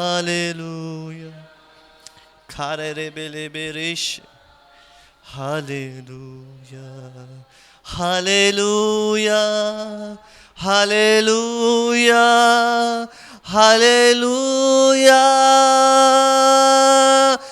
Hallelujah. Karerebeleberish. Hallelujah. Hallelujah. Hallelujah. Hallelujah.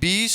20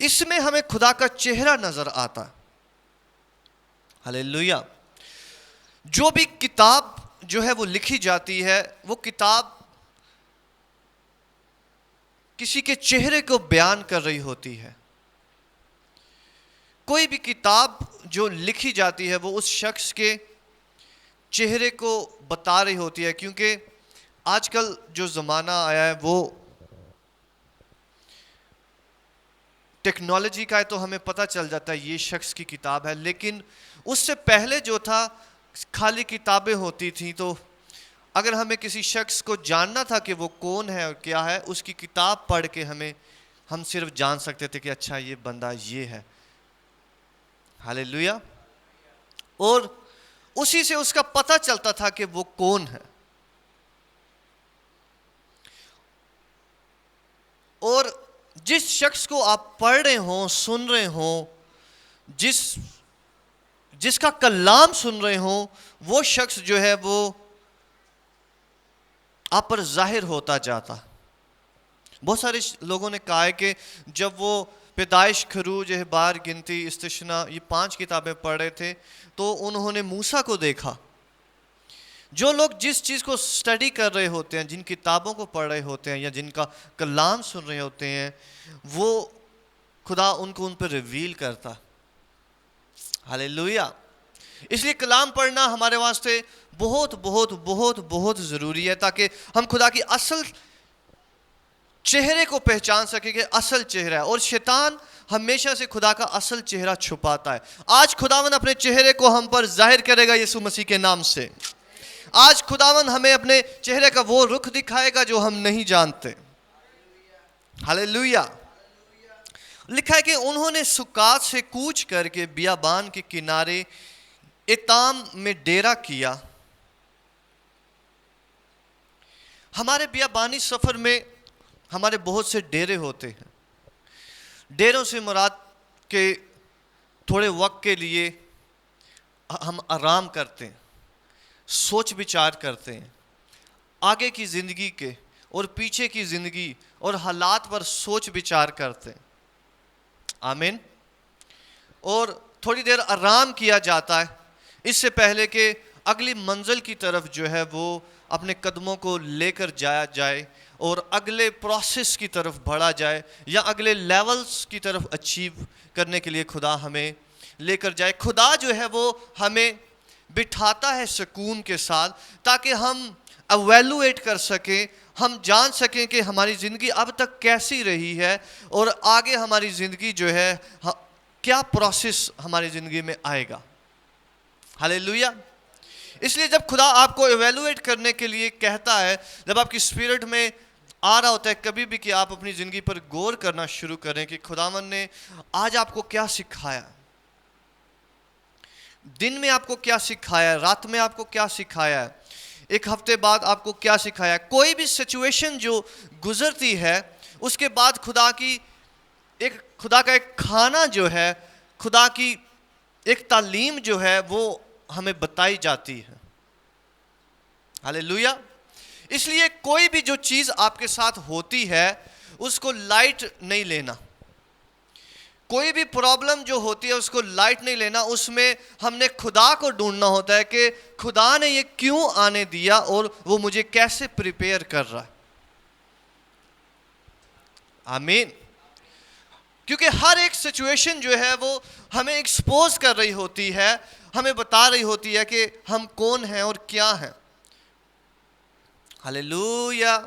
اس میں ہمیں خدا کا چہرہ نظر آتا. ہلیلویا. جو بھی کتاب جو ہے وہ لکھی جاتی ہے وہ کتاب کسی کے چہرے کو بیان کر رہی ہوتی ہے. کوئی بھی کتاب جو لکھی جاتی ہے وہ اس شخص کے چہرے کو بتا رہی ہوتی ہے, کیونکہ آج کل جو زمانہ آیا ہے وہ ٹیکنالوجی کا ہے, تو ہمیں پتہ چل جاتا ہے یہ شخص کی کتاب ہے. لیکن اس سے پہلے جو تھا خالی کتابیں ہوتی تھیں, تو اگر ہمیں کسی شخص کو جاننا تھا کہ وہ کون ہے اور کیا ہے, اس کی کتاب پڑھ کے ہم صرف جان سکتے تھے کہ اچھا یہ بندہ یہ ہے. ہلیلویا. اور اسی سے اس کا پتہ چلتا تھا کہ وہ کون ہے. اور جس شخص کو آپ پڑھ رہے ہوں, سن رہے ہوں, جس کا کلام سن رہے ہوں, وہ شخص جو ہے وہ آپ پر ظاہر ہوتا جاتا. بہت سارے لوگوں نے کہا ہے کہ جب وہ پیدائش, خروج, احبار, گنتی, استثنا یہ 5 کتابیں پڑھ رہے تھے تو انہوں نے موسیٰ کو دیکھا. جو لوگ جس چیز کو سٹڈی کر رہے ہوتے ہیں, جن کتابوں کو پڑھ رہے ہوتے ہیں یا جن کا کلام سن رہے ہوتے ہیں, وہ خدا ان کو ان پر ریویل کرتا. ہلیلویا. اس لیے کلام پڑھنا ہمارے واسطے بہت بہت بہت بہت ضروری ہے, تاکہ ہم خدا کی اصل چہرے کو پہچان سکیں کہ اصل چہرہ ہے. اور شیطان ہمیشہ سے خدا کا اصل چہرہ چھپاتا ہے. آج خداوند اپنے چہرے کو ہم پر ظاہر کرے گا یسوع مسیح کے نام سے. آج خداوند ہمیں اپنے چہرے کا وہ رخ دکھائے گا جو ہم نہیں جانتے. ہلیلویا. لکھا ہے کہ انہوں نے سکات سے کوچ کر کے بیابان کے کنارے ایتام میں ڈیرا کیا. ہمارے بیابانی سفر میں ہمارے بہت سے ڈیرے ہوتے ہیں. ڈیروں سے مراد کہ تھوڑے وقت کے لیے ہم آرام کرتے ہیں, سوچ بچار کرتے ہیں, آگے کی زندگی کے اور پیچھے کی زندگی اور حالات پر سوچ بچار کرتے ہیں. آمین. اور تھوڑی دیر آرام کیا جاتا ہے اس سے پہلے کہ اگلی منزل کی طرف جو ہے وہ اپنے قدموں کو لے کر جایا جائے اور اگلے پروسیس کی طرف بڑھا جائے, یا اگلے لیولز کی طرف اچیو کرنے کے لیے خدا ہمیں لے کر جائے. خدا جو ہے وہ ہمیں بٹھاتا ہے سکون کے ساتھ, تاکہ ہم ایویلویٹ کر سکیں, ہم جان سکیں کہ ہماری زندگی اب تک کیسی رہی ہے اور آگے ہماری زندگی جو ہے کیا پروسیس ہماری زندگی میں آئے گا. ہلیلویا. اس لیے جب خدا آپ کو ایویلویٹ کرنے کے لیے کہتا ہے, جب آپ کی اسپرٹ میں آ رہا ہوتا ہے کبھی بھی کہ آپ اپنی زندگی پر غور کرنا شروع کریں کہ خداوند نے آج آپ کو کیا سکھایا, دن میں آپ کو کیا سکھایا, رات میں آپ کو کیا سکھایا, ایک ہفتے بعد آپ کو کیا سکھایا. کوئی بھی سچویشن جو گزرتی ہے اس کے بعد خدا کا ایک کھانا جو ہے, خدا کی ایک تعلیم جو ہے وہ ہمیں بتائی جاتی ہے. ہلیلویا. اس لیے کوئی بھی جو چیز آپ کے ساتھ ہوتی ہے اس کو لائٹ نہیں لینا. کوئی بھی پرابلم جو ہوتی ہے اس کو لائٹ نہیں لینا. اس میں ہم نے خدا کو ڈھونڈنا ہوتا ہے کہ خدا نے یہ کیوں آنے دیا اور وہ مجھے کیسے پریپیئر کر رہا ہے. آمین. کیونکہ ہر ایک سچویشن جو ہے وہ ہمیں ایکسپوز کر رہی ہوتی ہے, ہمیں بتا رہی ہوتی ہے کہ ہم کون ہیں اور کیا ہیں. ہلیلویا.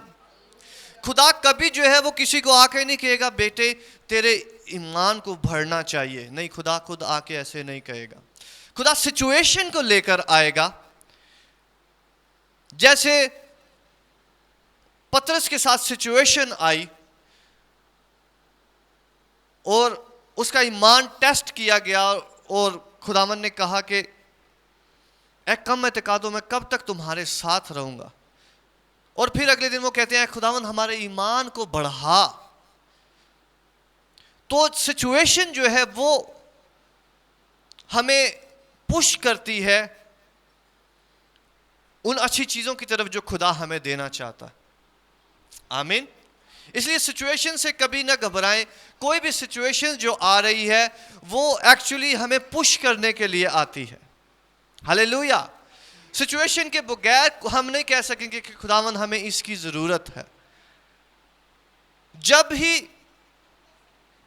خدا کبھی جو ہے وہ کسی کو آ کے نہیں کہے گا بیٹے تیرے ایمان کو بڑھنا چاہیے. نہیں, خدا خود آ کے ایسے نہیں کہے گا. خدا سچویشن کو لے کر آئے گا. جیسے پترس کے ساتھ سچویشن آئی اور اس کا ایمان ٹیسٹ کیا گیا اور خداوند نے کہا کہ اے کم اعتقادوں میں کب تک تمہارے ساتھ رہوں گا. اور پھر اگلے دن وہ کہتے ہیں خداوند ہمارے ایمان کو بڑھا. تو سچویشن جو ہے وہ ہمیں پش کرتی ہے ان اچھی چیزوں کی طرف جو خدا ہمیں دینا چاہتا ہے. آمین. اس لیے سچویشن سے کبھی نہ گھبرائیں. کوئی بھی سچویشن جو آ رہی ہے وہ ایکچولی ہمیں پش کرنے کے لیے آتی ہے. ہاللیلویا. سچویشن کے بغیر ہم نہیں کہہ سکیں گے کہ خداوند ہمیں اس کی ضرورت ہے. جب ہی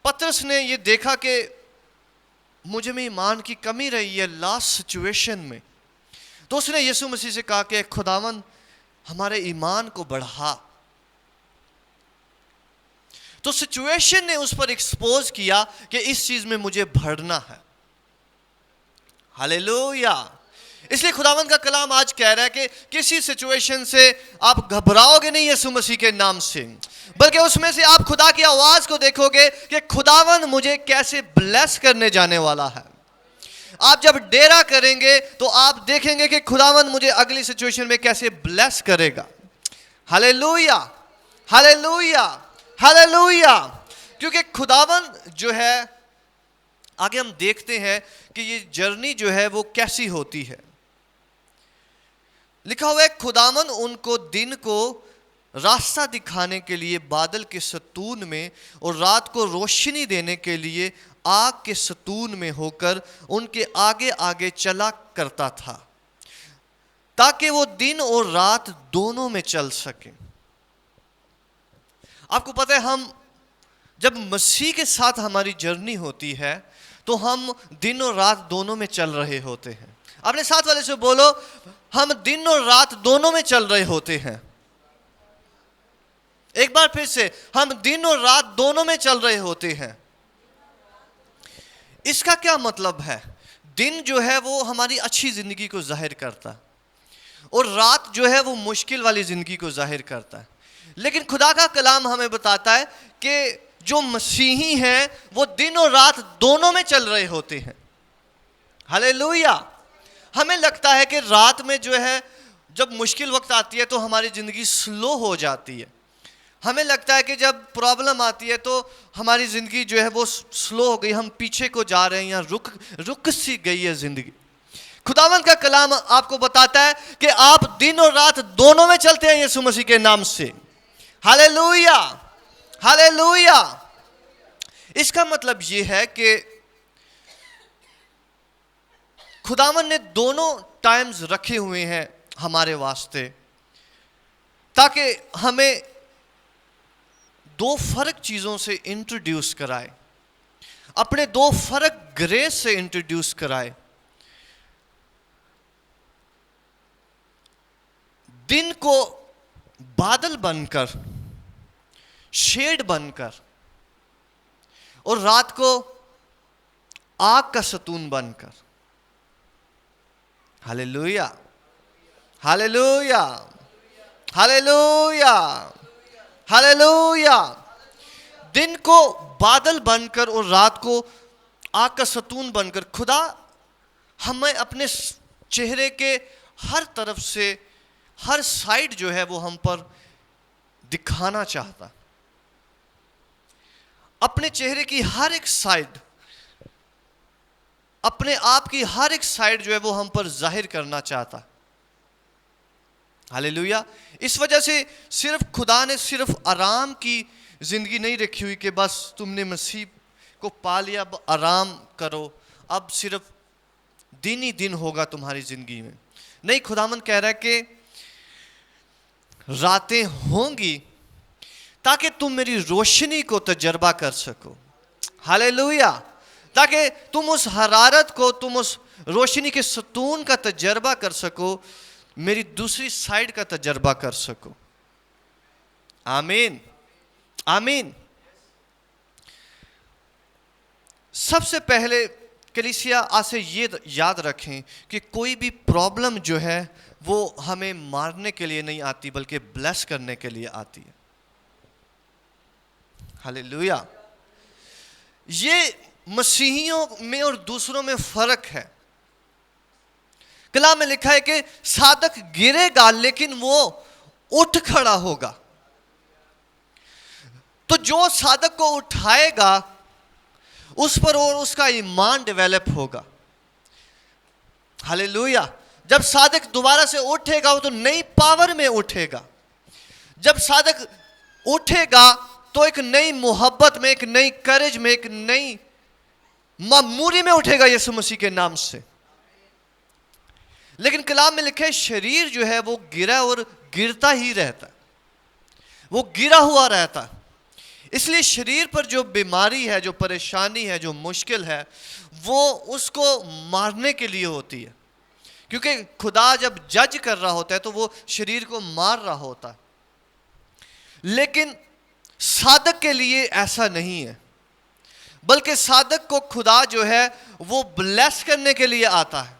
پطرس نے یہ دیکھا کہ مجھے میں ایمان کی کمی رہی ہے لاسٹ سچویشن میں, تو اس نے یسوع مسیح سے کہا کہ خداوند ہمارے ایمان کو بڑھا. تو سچویشن نے اس پر ایکسپوز کیا کہ اس چیز میں مجھے بڑھنا ہے. ہاللیلویا. اس لیے خداوند کا کلام آج کہہ رہا ہے کہ کسی سچویشن سے آپ گھبراؤ گے نہیں یسوع مسیح کے نام سے, بلکہ اس میں سے آپ خدا کی آواز کو دیکھو گے کہ خداوند مجھے کیسے بلیس کرنے جانے والا ہے. آپ جب ڈیرا کریں گے تو آپ دیکھیں گے کہ خداوند مجھے اگلی سچویشن میں کیسے بلیس کرے گا. ہاللیلویا. ہاللیلویا. ہاللیلویا. کیونکہ خداوند جو ہے, آگے ہم دیکھتے ہیں کہ یہ جرنی جو ہے وہ کیسی ہوتی ہے. لکھا ہوا ہے خداوند ان کو دن کو راستہ دکھانے کے لیے بادل کے ستون میں اور رات کو روشنی دینے کے لیے آگ کے ستون میں ہو کر ان کے آگے آگے چلا کرتا تھا, تاکہ وہ دن اور رات دونوں میں چل سکیں. آپ کو پتہ ہے ہم جب مسیح کے ساتھ ہماری جرنی ہوتی ہے تو ہم دن اور رات دونوں میں چل رہے ہوتے ہیں. اپنے ساتھ والے سے بولو, ہم دن اور رات دونوں میں چل رہے ہوتے ہیں. ایک بار پھر سے, ہم دن اور رات دونوں میں چل رہے ہوتے ہیں. اس کا کیا مطلب ہے؟ دن جو ہے وہ ہماری اچھی زندگی کو ظاہر کرتا ہے اور رات جو ہے وہ مشکل والی زندگی کو ظاہر کرتا ہے. لیکن خدا کا کلام ہمیں بتاتا ہے کہ جو مسیحی ہیں وہ دن اور رات دونوں میں چل رہے ہوتے ہیں. ہاللیلویا. ہمیں لگتا ہے کہ رات میں جو ہے جب مشکل وقت آتی ہے تو ہماری زندگی سلو ہو جاتی ہے. ہمیں لگتا ہے کہ جب پرابلم آتی ہے تو ہماری زندگی جو ہے وہ سلو ہو گئی, ہم پیچھے کو جا رہے ہیں یا رک سی گئی ہے زندگی. خداوند کا کلام آپ کو بتاتا ہے کہ آپ دن اور رات دونوں میں چلتے ہیں یسوع مسیح کے نام سے. ہاللیلویا. ہاللیلویا. اس کا مطلب یہ ہے کہ خداوند نے دونوں ٹائمز رکھے ہوئے ہیں ہمارے واسطے, تاکہ ہمیں دو فرق چیزوں سے انٹروڈیوس کرائے, اپنے دو فرق گریس سے انٹروڈیوس کرائے. دن کو بادل بن کر, شیڈ بن کر, اور رات کو آگ کا ستون بن کر. ہاللیلویا. ہاللیلویا. ہاللیلویا. ہاللیلویا. دن کو بادل بن کر اور رات کو آگ کا ستون بن کر خدا ہمیں اپنے چہرے کے ہر طرف سے, ہر سائڈ جو ہے وہ ہم پر دکھانا چاہتا. اپنے چہرے کی ہر ایک سائڈ, اپنے آپ کی ہر ایک سائڈ جو ہے وہ ہم پر ظاہر کرنا چاہتا. ہاللیلویا. اس وجہ سے صرف خدا نے صرف آرام کی زندگی نہیں رکھی ہوئی کہ بس تم نے مسیح کو پا لیا, اب آرام کرو, اب صرف دن ہی دن ہوگا تمہاری زندگی میں. نہیں, خداوند کہہ رہا ہے کہ راتیں ہوں گی تاکہ تم میری روشنی کو تجربہ کر سکو. ہاللیلویا. تاکہ تم اس حرارت کو, تم اس روشنی کے ستون کا تجربہ کر سکو, میری دوسری سائڈ کا تجربہ کر سکو. آمین. آمین. سب سے پہلے کلیسیا آج سے یہ یاد رکھیں کہ کوئی بھی پرابلم جو ہے وہ ہمیں مارنے کے لیے نہیں آتی بلکہ بلیس کرنے کے لیے آتی ہے. ہاللیلویا. یہ مسیحیوں میں اور دوسروں میں فرق ہے. کلام میں لکھا ہے کہ صادق گرے گا لیکن وہ اٹھ کھڑا ہوگا. تو جو صادق کو اٹھائے گا اس پر اور اس کا ایمان ڈیویلپ ہوگا. ہاللیلویا. جب صادق دوبارہ سے اٹھے گا وہ تو نئی پاور میں اٹھے گا. جب صادق اٹھے گا تو ایک نئی محبت میں, ایک نئی کرج میں, ایک نئی معموری میں اٹھے گا یسوع مسیح کے نام سے. لیکن کلام میں لکھا ہے شریر جو ہے وہ گرا اور گرتا ہی رہتا ہے, وہ گرا ہوا رہتا ہے. اس لیے شریر پر جو بیماری ہے, جو پریشانی ہے, جو مشکل ہے, وہ اس کو مارنے کے لیے ہوتی ہے. کیونکہ خدا جب جج کر رہا ہوتا ہے تو وہ شریر کو مار رہا ہوتا ہے. لیکن صادق کے لیے ایسا نہیں ہے, بلکہ صادق کو خدا جو ہے وہ بلیس کرنے کے لیے آتا ہے.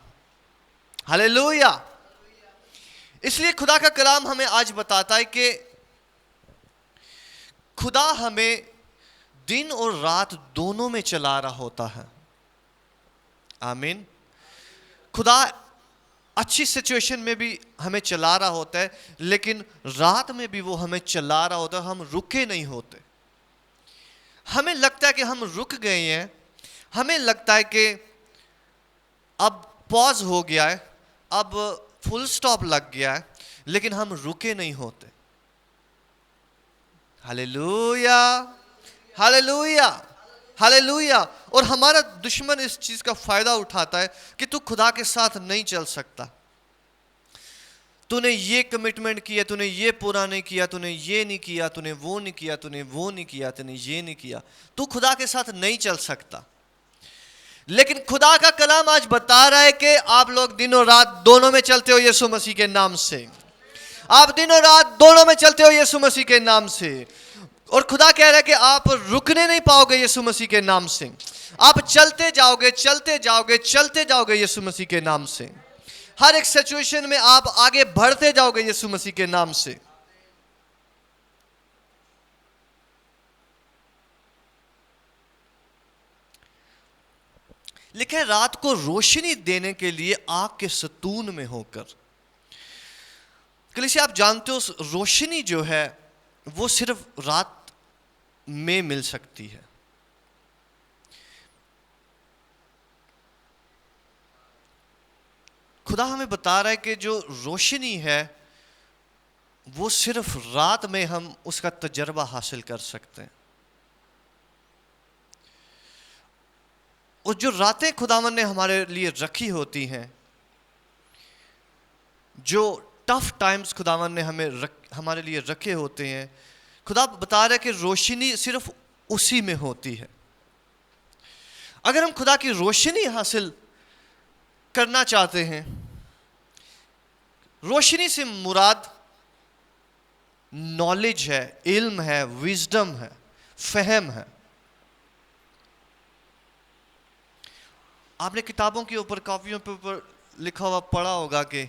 ہلیلویا. اس لیے خدا کا کلام ہمیں آج بتاتا ہے کہ خدا ہمیں دن اور رات دونوں میں چلا رہا ہوتا ہے. آمین. خدا اچھی سچویشن میں بھی ہمیں چلا رہا ہوتا ہے, لیکن رات میں بھی وہ ہمیں چلا رہا ہوتا ہے. ہم رکے نہیں ہوتے. ہمیں لگتا ہے کہ ہم رک گئے ہیں, ہمیں لگتا ہے کہ اب پاز ہو گیا ہے, اب فل سٹاپ لگ گیا ہے, لیکن ہم رکے نہیں ہوتے. ہلیلویا, ہلیلویا, ہلیلویا. اور ہمارا دشمن اس چیز کا فائدہ اٹھاتا ہے کہ تو خدا کے ساتھ نہیں چل سکتا, تو نے یہ کمٹمنٹ کیا, تو نے یہ پورا نہیں کیا, تو نے یہ نہیں کیا, تو نے وہ نہیں کیا, تو نے وہ نہیں کیا, تو نے یہ نہیں کیا, تو خدا کے ساتھ نہیں چل سکتا. لیکن خدا کا کلام آج بتا رہا ہے کہ آپ لوگ دن اور رات دونوں میں چلتے ہو یسوع مسیح کے نام سے. آپ دن اور رات دونوں میں چلتے ہو یسوع مسیح کے نام سے. اور خدا کہہ رہا ہے کہ آپ رکنے نہیں پاؤ گے یسوع مسیح کے نام سے. آپ چلتے جاؤ گے, چلتے جاؤ گے, چلتے جاؤ گے یسوع مسیح کے نام سے. ہر ایک سچویشن میں آپ آگے بڑھتے جاؤ گے یسوع مسیح کے نام سے. لکھا ہے رات کو روشنی دینے کے لیے آگ کے ستون میں ہو کر. کلیسیا آپ جانتے ہو روشنی جو ہے وہ صرف رات میں مل سکتی ہے. خدا ہمیں بتا رہا ہے کہ جو روشنی ہے وہ صرف رات میں ہم اس کا تجربہ حاصل کر سکتے ہیں. اور جو راتیں خداوند نے ہمارے لیے رکھی ہوتی ہیں, جو ٹف ٹائمز خداوند نے ہمارے لیے رکھے ہوتے ہیں, خدا بتا رہا ہے کہ روشنی صرف اسی میں ہوتی ہے. اگر ہم خدا کی روشنی حاصل کرنا چاہتے ہیں, روشنی سے مراد نالج ہے, علم ہے, وزڈم ہے, فہم ہے. آپ نے کتابوں کے اوپر, کاپیوں کے اوپر لکھا ہوا پڑھا ہوگا کہ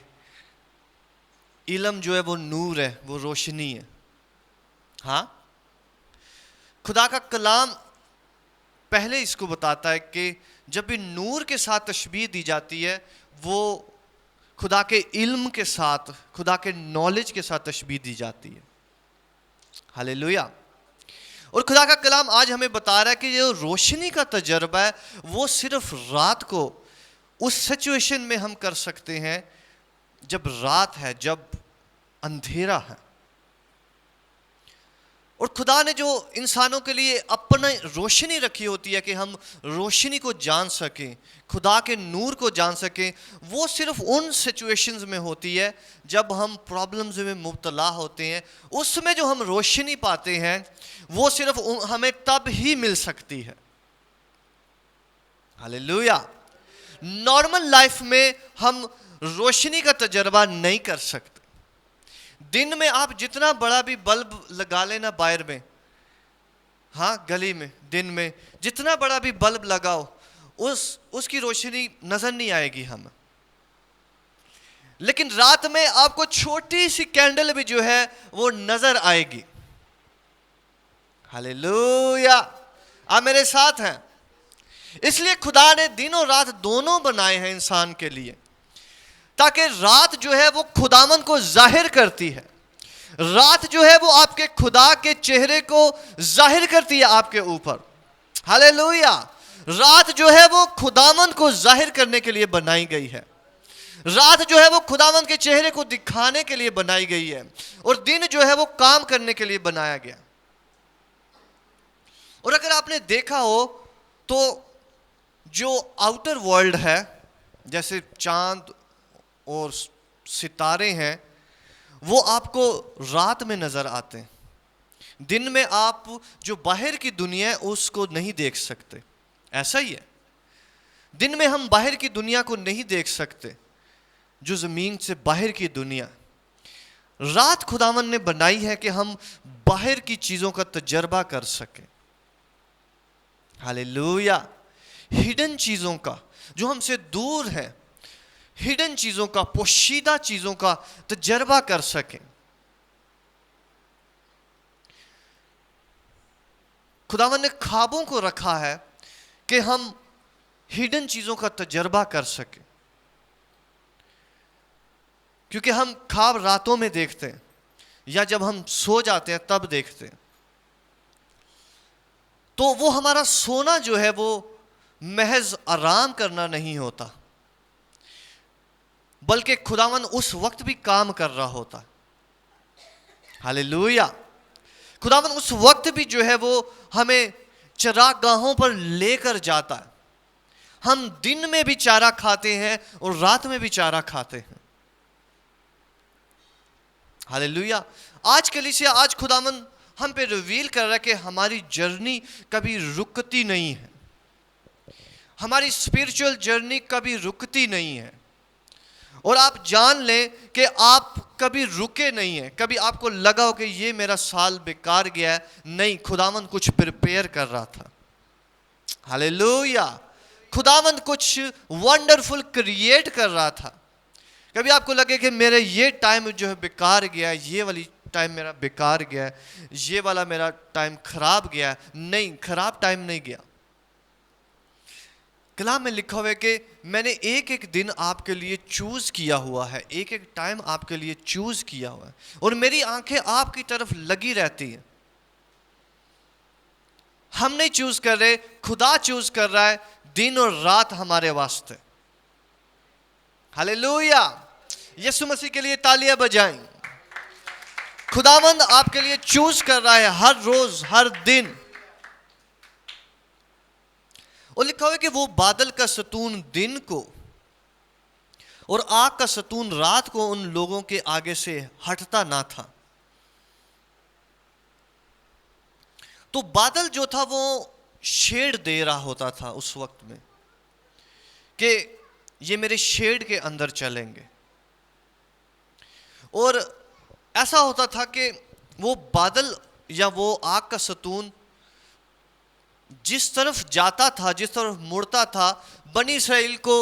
علم جو ہے وہ نور ہے, وہ روشنی ہے. ہاں, خدا کا کلام پہلے اس کو بتاتا ہے کہ جب بھی نور کے ساتھ تشبیہ دی جاتی ہے وہ خدا کے علم کے ساتھ, خدا کے نالج کے ساتھ تشبیہ دی جاتی ہے. ہلیلویا. اور خدا کا کلام آج ہمیں بتا رہا ہے کہ جو روشنی کا تجربہ ہے وہ صرف رات کو اس سچویشن میں ہم کر سکتے ہیں جب رات ہے, جب اندھیرا ہے. اور خدا نے جو انسانوں کے لیے اپنا روشنی رکھی ہوتی ہے کہ ہم روشنی کو جان سکیں, خدا کے نور کو جان سکیں, وہ صرف ان سچویشنز میں ہوتی ہے جب ہم پرابلمز میں مبتلا ہوتے ہیں. اس میں جو ہم روشنی پاتے ہیں وہ صرف ہمیں تب ہی مل سکتی ہے. ہلیلویا. نارمل لائف میں ہم روشنی کا تجربہ نہیں کر سکتے. دن میں آپ جتنا بڑا بھی بلب لگا لینا باہر میں, ہاں گلی میں, دن میں جتنا بڑا بھی بلب لگاؤ اس کی روشنی نظر نہیں آئے گی ہمیں. لیکن رات میں آپ کو چھوٹی سی کینڈل بھی جو ہے وہ نظر آئے گی. ہلیلویا. آپ میرے ساتھ ہیں. اس لیے خدا نے دن اور رات دونوں بنائے ہیں انسان کے لیے, تاکہ رات جو ہے وہ خداوند کو ظاہر کرتی ہے. رات جو ہے وہ آپ کے خدا کے چہرے کو ظاہر کرتی ہے آپ کے اوپر. ہلیلویا. رات جو ہے وہ خداوند کو ظاہر کرنے کے لیے بنائی گئی ہے. رات جو ہے وہ خداوند کے چہرے کو دکھانے کے لیے بنائی گئی ہے, اور دن جو ہے وہ کام کرنے کے لیے بنایا گیا. اور اگر آپ نے دیکھا ہو تو جو آؤٹر ورلڈ ہے جیسے چاند اور ستارے ہیں وہ آپ کو رات میں نظر آتے ہیں، دن میں آپ جو باہر کی دنیا ہے اس کو نہیں دیکھ سکتے. ایسا ہی ہے، دن میں ہم باہر کی دنیا کو نہیں دیکھ سکتے جو زمین سے باہر کی دنیا. رات خداوند نے بنائی ہے کہ ہم باہر کی چیزوں کا تجربہ کر سکیں. ہاللیلویا. ہڈن چیزوں کا جو ہم سے دور ہے، ہڈن چیزوں کا، پوشیدہ چیزوں کا تجربہ کر سکیں. خداوند نے خوابوں کو رکھا ہے کہ ہم ہڈن چیزوں کا تجربہ کر سکیں، کیونکہ ہم خواب راتوں میں دیکھتے ہیں یا جب ہم سو جاتے ہیں تب دیکھتے ہیں. تو وہ ہمارا سونا جو ہے وہ محض آرام کرنا نہیں ہوتا، بلکہ خداوند اس وقت بھی کام کر رہا ہوتا. ہاللیلویا. خداوند اس وقت بھی جو ہے وہ ہمیں چراگاہوں پر لے کر جاتا ہے. ہم دن میں بھی چارہ کھاتے ہیں اور رات میں بھی چارہ کھاتے ہیں. ہاللیلویا. آج کلیسیا، آج خداوند ہم پہ ریویل کر رہا ہے کہ ہماری جرنی کبھی رکتی نہیں ہے، ہماری اسپرچول جرنی کبھی رکتی نہیں ہے. اور آپ جان لیں کہ آپ کبھی رکے نہیں ہیں. کبھی آپ کو لگا ہو کہ یہ میرا سال بیکار گیا ہے، نہیں، خداوند کچھ پریپیئر کر رہا تھا. ہاللیلویا. خداوند کچھ ونڈرفل کریٹ کر رہا تھا. کبھی آپ کو لگے کہ میرے یہ ٹائم جو ہے بیکار گیا ہے، یہ والی ٹائم میرا بیکار گیا ہے، یہ والا میرا ٹائم خراب گیا ہے. نہیں، خراب ٹائم نہیں گیا. کلام میں لکھا ہوا ہے کہ میں نے ایک ایک دن آپ کے لیے چوز کیا ہوا ہے، ایک ایک ٹائم آپ کے لیے چوز کیا ہوا ہے، اور میری آنکھیں آپ کی طرف لگی رہتی ہیں. ہم نہیں چوز کر رہے، خدا چوز کر رہا ہے دن اور رات ہمارے واسطے. ہاللیلویا. یسوع مسیح کے لیے تالیاں بجائیں. خداوند آپ کے لیے چوز کر رہا ہے ہر روز، ہر دن. اور لکھا ہوا ہے کہ وہ بادل کا ستون دن کو اور آگ کا ستون رات کو ان لوگوں کے آگے سے ہٹتا نہ تھا. تو بادل جو تھا وہ شیڈ دے رہا ہوتا تھا اس وقت میں کہ یہ میرے شیڈ کے اندر چلیں گے. اور ایسا ہوتا تھا کہ وہ بادل یا وہ آگ کا ستون جس طرف جاتا تھا، جس طرف مڑتا تھا، بنی اسرائیل کو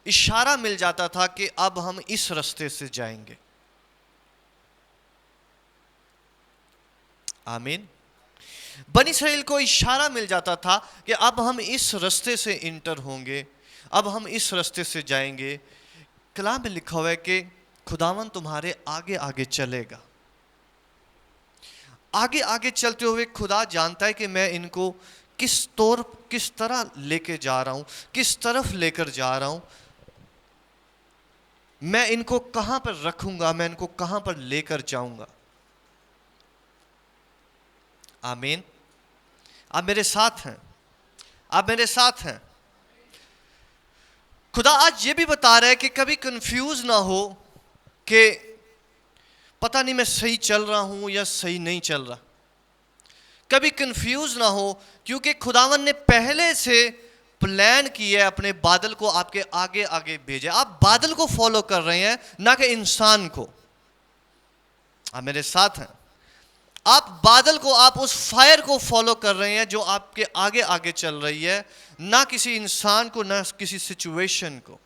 اشارہ مل جاتا تھا کہ اب ہم اس راستے سے جائیں گے. آمین. بنی اسرائیل کو اشارہ مل جاتا تھا کہ اب ہم اس راستے سے انٹر ہوں گے، اب ہم اس راستے سے جائیں گے. کلام میں لکھا ہوا ہے کہ خداوند تمہارے آگے آگے چلے گا. آگے آگے چلتے ہوئے خدا جانتا ہے کہ میں ان کو کس طرح لے کے جا رہا ہوں، کس طرف لے کر جا رہا ہوں، میں ان کو کہاں پر رکھوں گا، میں ان کو کہاں پر لے کر جاؤں گا. آمین. آپ میرے ساتھ ہیں، آپ میرے ساتھ ہیں. خدا آج یہ بھی بتا رہا ہے کہ کبھی کنفیوز نہ ہو کہ پتہ نہیں میں صحیح چل رہا ہوں یا صحیح نہیں چل رہا. کبھی کنفیوز نہ ہو، کیونکہ خداوند نے پہلے سے پلان کیا ہے، اپنے بادل کو آپ کے آگے آگے بھیجا. آپ بادل کو فالو کر رہے ہیں، نہ کہ انسان کو. آپ میرے ساتھ ہیں. آپ بادل کو، آپ اس فائر کو فالو کر رہے ہیں جو آپ کے آگے آگے چل رہی ہے، نہ کسی انسان کو، نہ کسی سچویشن کو.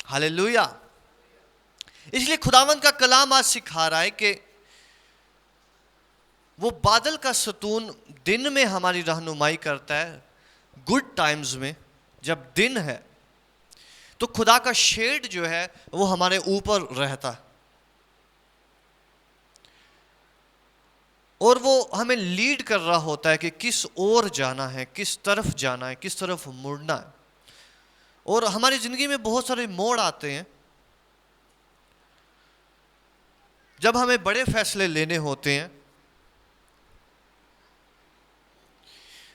ہاللیلویا. اس لیے خداوند کا کلام آج سکھا رہا ہے کہ وہ بادل کا ستون دن میں ہماری رہنمائی کرتا ہے. گڈ ٹائمز میں جب دن ہے تو خدا کا شیڈ جو ہے وہ ہمارے اوپر رہتا ہے، اور وہ ہمیں لیڈ کر رہا ہوتا ہے کہ کس اور جانا ہے، کس طرف جانا ہے، کس طرف مڑنا ہے. اور ہماری زندگی میں بہت سارے موڑ آتے ہیں جب ہمیں بڑے فیصلے لینے ہوتے ہیں.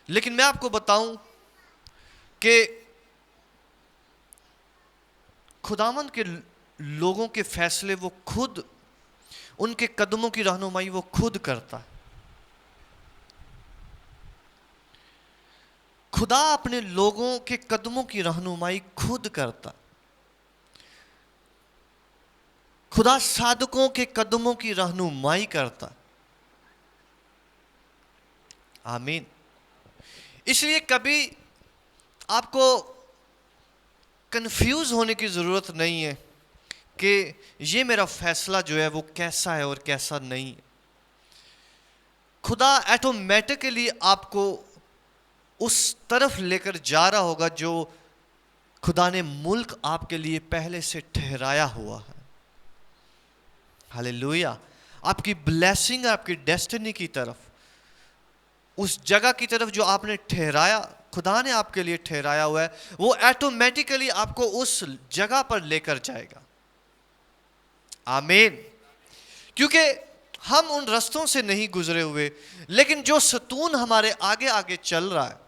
لیکن میں آپ کو بتاؤں کہ خداوند کے لوگوں کے فیصلے وہ خود، ان کے قدموں کی رہنمائی وہ خود کرتا ہے. خدا اپنے لوگوں کے قدموں کی رہنمائی خود کرتا. خدا صادقوں کے قدموں کی رہنمائی کرتا. آمین. اس لیے کبھی آپ کو کنفیوز ہونے کی ضرورت نہیں ہے کہ یہ میرا فیصلہ جو ہے وہ کیسا ہے اور کیسا نہیں ہے. خدا ایٹومیٹکلی آپ کو اس طرف لے کر جا رہا ہوگا جو خدا نے ملک آپ کے لیے پہلے سے ٹھہرایا ہوا ہے. ہاللیلویا. آپ کی بلیسنگ، آپ کی ڈیسٹنی کی طرف، اس جگہ کی طرف جو آپ نے ٹھہرایا، خدا نے آپ کے لیے ٹھہرایا ہوا ہے، وہ ایٹومیٹکلی آپ کو اس جگہ پر لے کر جائے گا. آمین. کیونکہ ہم ان رستوں سے نہیں گزرے ہوئے، لیکن جو ستون ہمارے آگے آگے چل رہا ہے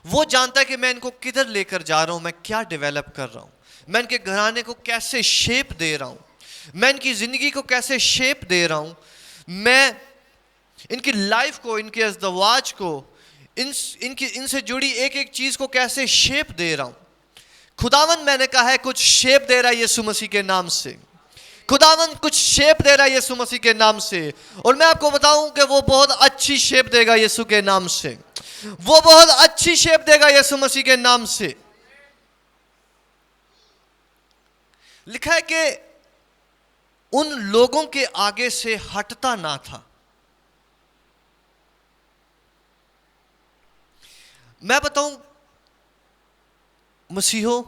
وہ جانتا ہے کہ میں ان کو کدھر لے کر جا رہا ہوں، میں کیا ڈیولپ کر رہا ہوں، میں ان کے گھرانے کو کیسے شیپ دے رہا ہوں، میں ان کی زندگی کو کیسے شیپ دے رہا ہوں، میں ان کی لائف کو، ان کے ازدواج کو، ان سے جڑی ایک ایک چیز کو کیسے شیپ دے رہا ہوں. خداوند میں نے کہا ہے کچھ شیپ دے رہا ہے یسوع مسیح کے نام سے. خداوند کچھ شیپ دے رہا ہے یسوع مسیح کے نام سے، اور میں آپ کو بتاؤں کہ وہ بہت اچھی شیپ دے گا یسوع کے نام سے. وہ بہت اچھی شیپ دے گا یسوع مسیح کے نام سے. لکھا ہے کہ ان لوگوں کے آگے سے ہٹتا نہ تھا. میں بتاؤں مسیحو،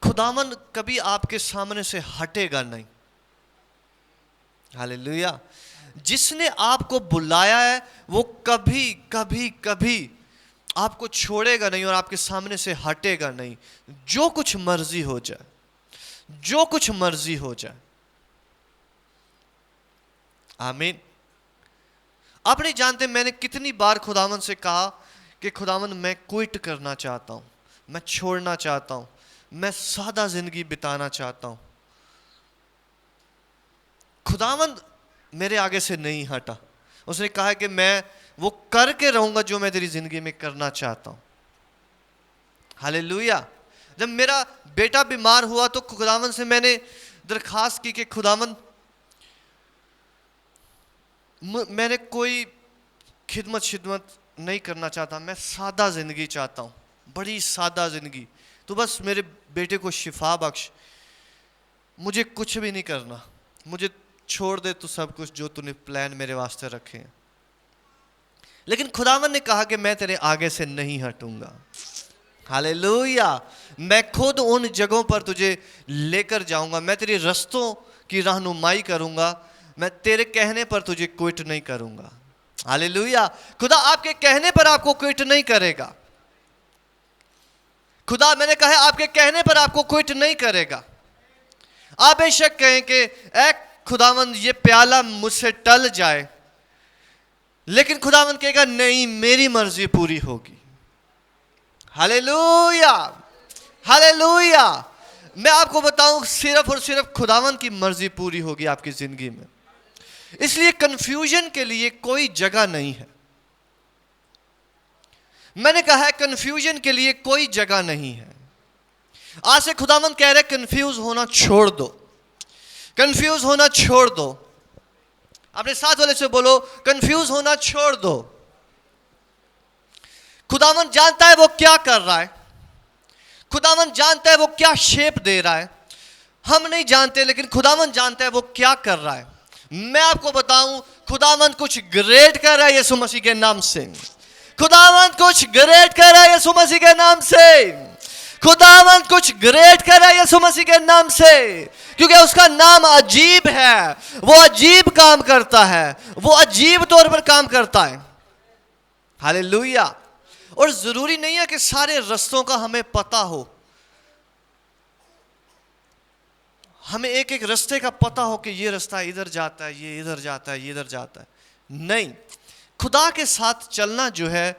خداوند کبھی آپ کے سامنے سے ہٹے گا نہیں. ہاللیلویا. جس نے آپ کو بلایا ہے وہ کبھی کبھی کبھی آپ کو چھوڑے گا نہیں اور آپ کے سامنے سے ہٹے گا نہیں. جو کچھ مرضی ہو جائے، جو کچھ مرضی ہو جائے. آمین. آپ نہیں جانتے میں نے کتنی بار خداوند سے کہا کہ خداوند میں کوئٹ کرنا چاہتا ہوں، میں چھوڑنا چاہتا ہوں، میں سادہ زندگی بتانا چاہتا ہوں. خداوند میرے آگے سے نہیں ہٹا. اس نے کہا کہ میں وہ کر کے رہوں گا جو میں تیری زندگی میں کرنا چاہتا ہوں. ہاللیلویا. جب میرا بیٹا بیمار ہوا تو خداوند سے میں نے درخواست کی کہ خداوند میں نے کوئی خدمت نہیں کرنا چاہتا، میں سادہ زندگی چاہتا ہوں، بڑی سادہ زندگی. تو بس میرے بیٹے کو شفا بخش، مجھے کچھ بھی نہیں کرنا، مجھے چھوڑ دے تو سب کچھ جو تو نے پلان میرے واسطے رکھے ہیں. لیکن خداوند نے کہا کہ میں تیرے آگے سے نہیں ہٹوں گا. ہاللیلویا. میں خود ان جگہوں پر تجھے لے کر جاؤں گا، میں تیرے رستوں کی رہنمائی کروں گا، میں تیرے کہنے پر تجھے کوئٹ نہیں کروں گا. ہاللیلویا. خدا آپ کے کہنے پر آپ کو کوئٹ نہیں کرے گا. خدا میں نے کہا آپ کے کہنے پر آپ کو کوئٹ نہیں کرے گا. آپ بے شک کہیں کہ اے خداوند یہ پیالہ مجھ سے ٹل جائے، لیکن خداوند کہے گا نہیں، میری مرضی پوری ہوگی. ہاللیلویا. ہاللیلویا. میں آپ کو بتاؤں صرف اور صرف خداوند کی مرضی پوری ہوگی آپ کی زندگی میں. اس لیے کنفیوژن کے لیے کوئی جگہ نہیں ہے. میں نے کہا ہے کنفیوژن کے لیے کوئی جگہ نہیں ہے. آج سے خداوند کہہ رہے کنفیوز ہونا چھوڑ دو، کنفیوز ہونا چھوڑ دو. اپنے ساتھ والے سے بولو کنفیوز ہونا چھوڑ دو. خداوند جانتا ہے وہ کیا کر رہا ہے، خداوند جانتا ہے وہ کیا شیپ دے رہا ہے. ہم نہیں جانتے لیکن خداوند جانتا ہے وہ کیا کر رہا ہے. میں آپ کو بتاؤں خداوند کچھ گریٹ کر رہا ہے یسوع مسیح کے نام سے. خداوند کچھ گریٹ کر رہا ہے یسوع مسیح کے نام سے. خداوند کچھ گریٹ کر رہا ہے یسوع مسیح کے نام سے، کیونکہ اس کا نام عجیب ہے. وہ عجیب کام کرتا ہے، وہ عجیب طور پر کام کرتا ہے. ہاللیلویا. اور ضروری نہیں ہے کہ سارے رستوں کا ہمیں پتہ ہو، ہمیں ایک ایک رستے کا پتہ ہو کہ یہ رستہ ادھر جاتا ہے، یہ ادھر جاتا ہے، یہ ادھر جاتا ہے. نہیں، خدا کے ساتھ چلنا جو ہے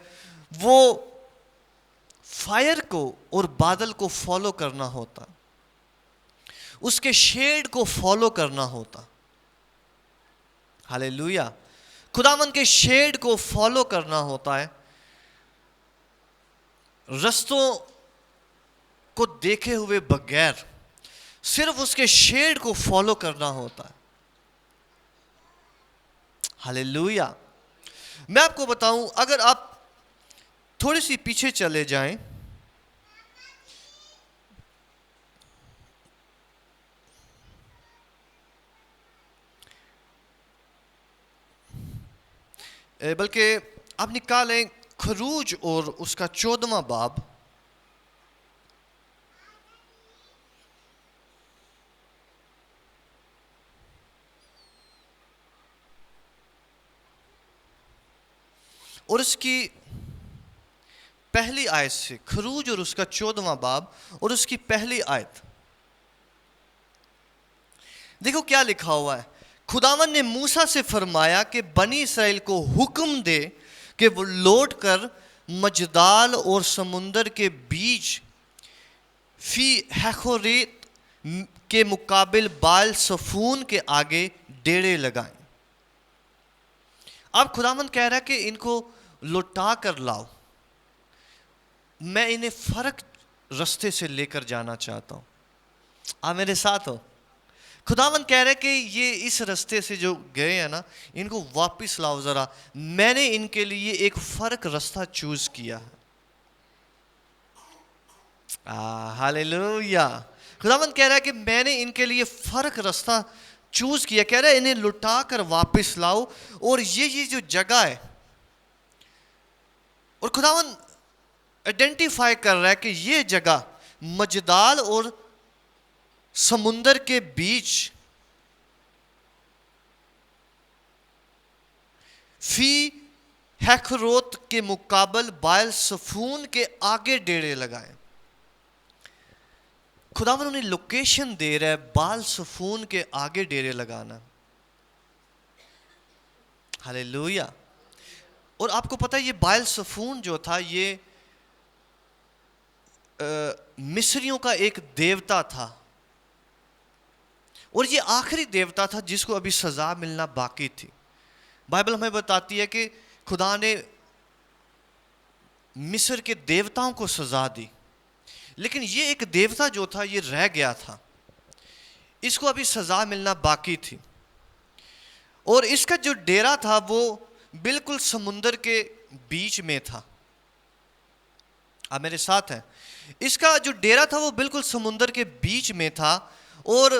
وہ فائر کو اور بادل کو فالو کرنا ہوتا، اس کے شیڈ کو فالو کرنا ہوتا. ہاللیلویا. خداوند کے شیڈ کو فالو کرنا ہوتا ہے، رستوں کو دیکھے ہوئے بغیر صرف اس کے شیڈ کو فالو کرنا ہوتا ہے. ہاللیلویا. میں آپ کو بتاؤں، اگر آپ تھوڑی سی پیچھے چلے جائیں، بلکہ آپ نکالیں خروج اور اس کا 14واں باب، اور اس کی پہلی آیت سے. خروج اور اس کا 14واں باب اور اس کی پہلی آیت. دیکھو کیا لکھا ہوا ہے. خداوند نے موسیٰ سے فرمایا کہ بنی اسرائیل کو حکم دے کہ وہ لوٹ کر مجدال اور سمندر کے بیچ فی ہیخوریت کے مقابل بال صفون کے آگے ڈیرے لگائیں. اب خداوند کہہ رہا ہے کہ ان کو لوٹا کر لاؤ، میں انہیں فرق رستے سے لے کر جانا چاہتا ہوں. آپ میرے ساتھ ہو؟ خداوند کہہ رہے کہ یہ اس رستے سے جو گئے ہیں نا، ان کو واپس لاؤ ذرا، میں نے ان کے لیے ایک فرق رستہ چوز کیا ہے. ہاللیلویا. خداوند کہہ رہا ہے کہ میں نے ان کے لیے فرق رستہ چوز کیا. کہہ رہا ہے انہیں لٹا کر واپس لاؤ. اور یہ جو جگہ ہے، اور خداوند آئیڈینٹیفائی کر رہا ہے کہ یہ جگہ مجدال اور سمندر کے بیچ فی ہیکروت کے مقابل بائل صفون کے آگے ڈیرے لگائے. خداوند انہیں لوکیشن دے رہا ہے، بال صفون کے آگے ڈیرے لگانا. ہاللیلویا. اور آپ کو پتہ ہے یہ بائل صفون جو تھا یہ مصریوں کا ایک دیوتا تھا، اور یہ آخری دیوتا تھا جس کو ابھی سزا ملنا باقی تھی. بائبل ہمیں بتاتی ہے کہ خدا نے مصر کے دیوتاؤں کو سزا دی، لیکن یہ ایک دیوتا جو تھا یہ رہ گیا تھا، اس کو ابھی سزا ملنا باقی تھی. اور اس کا جو ڈیرا تھا وہ بالکل سمندر کے بیچ میں تھا. آپ میرے ساتھ ہیں؟ اس کا جو ڈیرا تھا وہ بالکل سمندر کے بیچ میں تھا. اور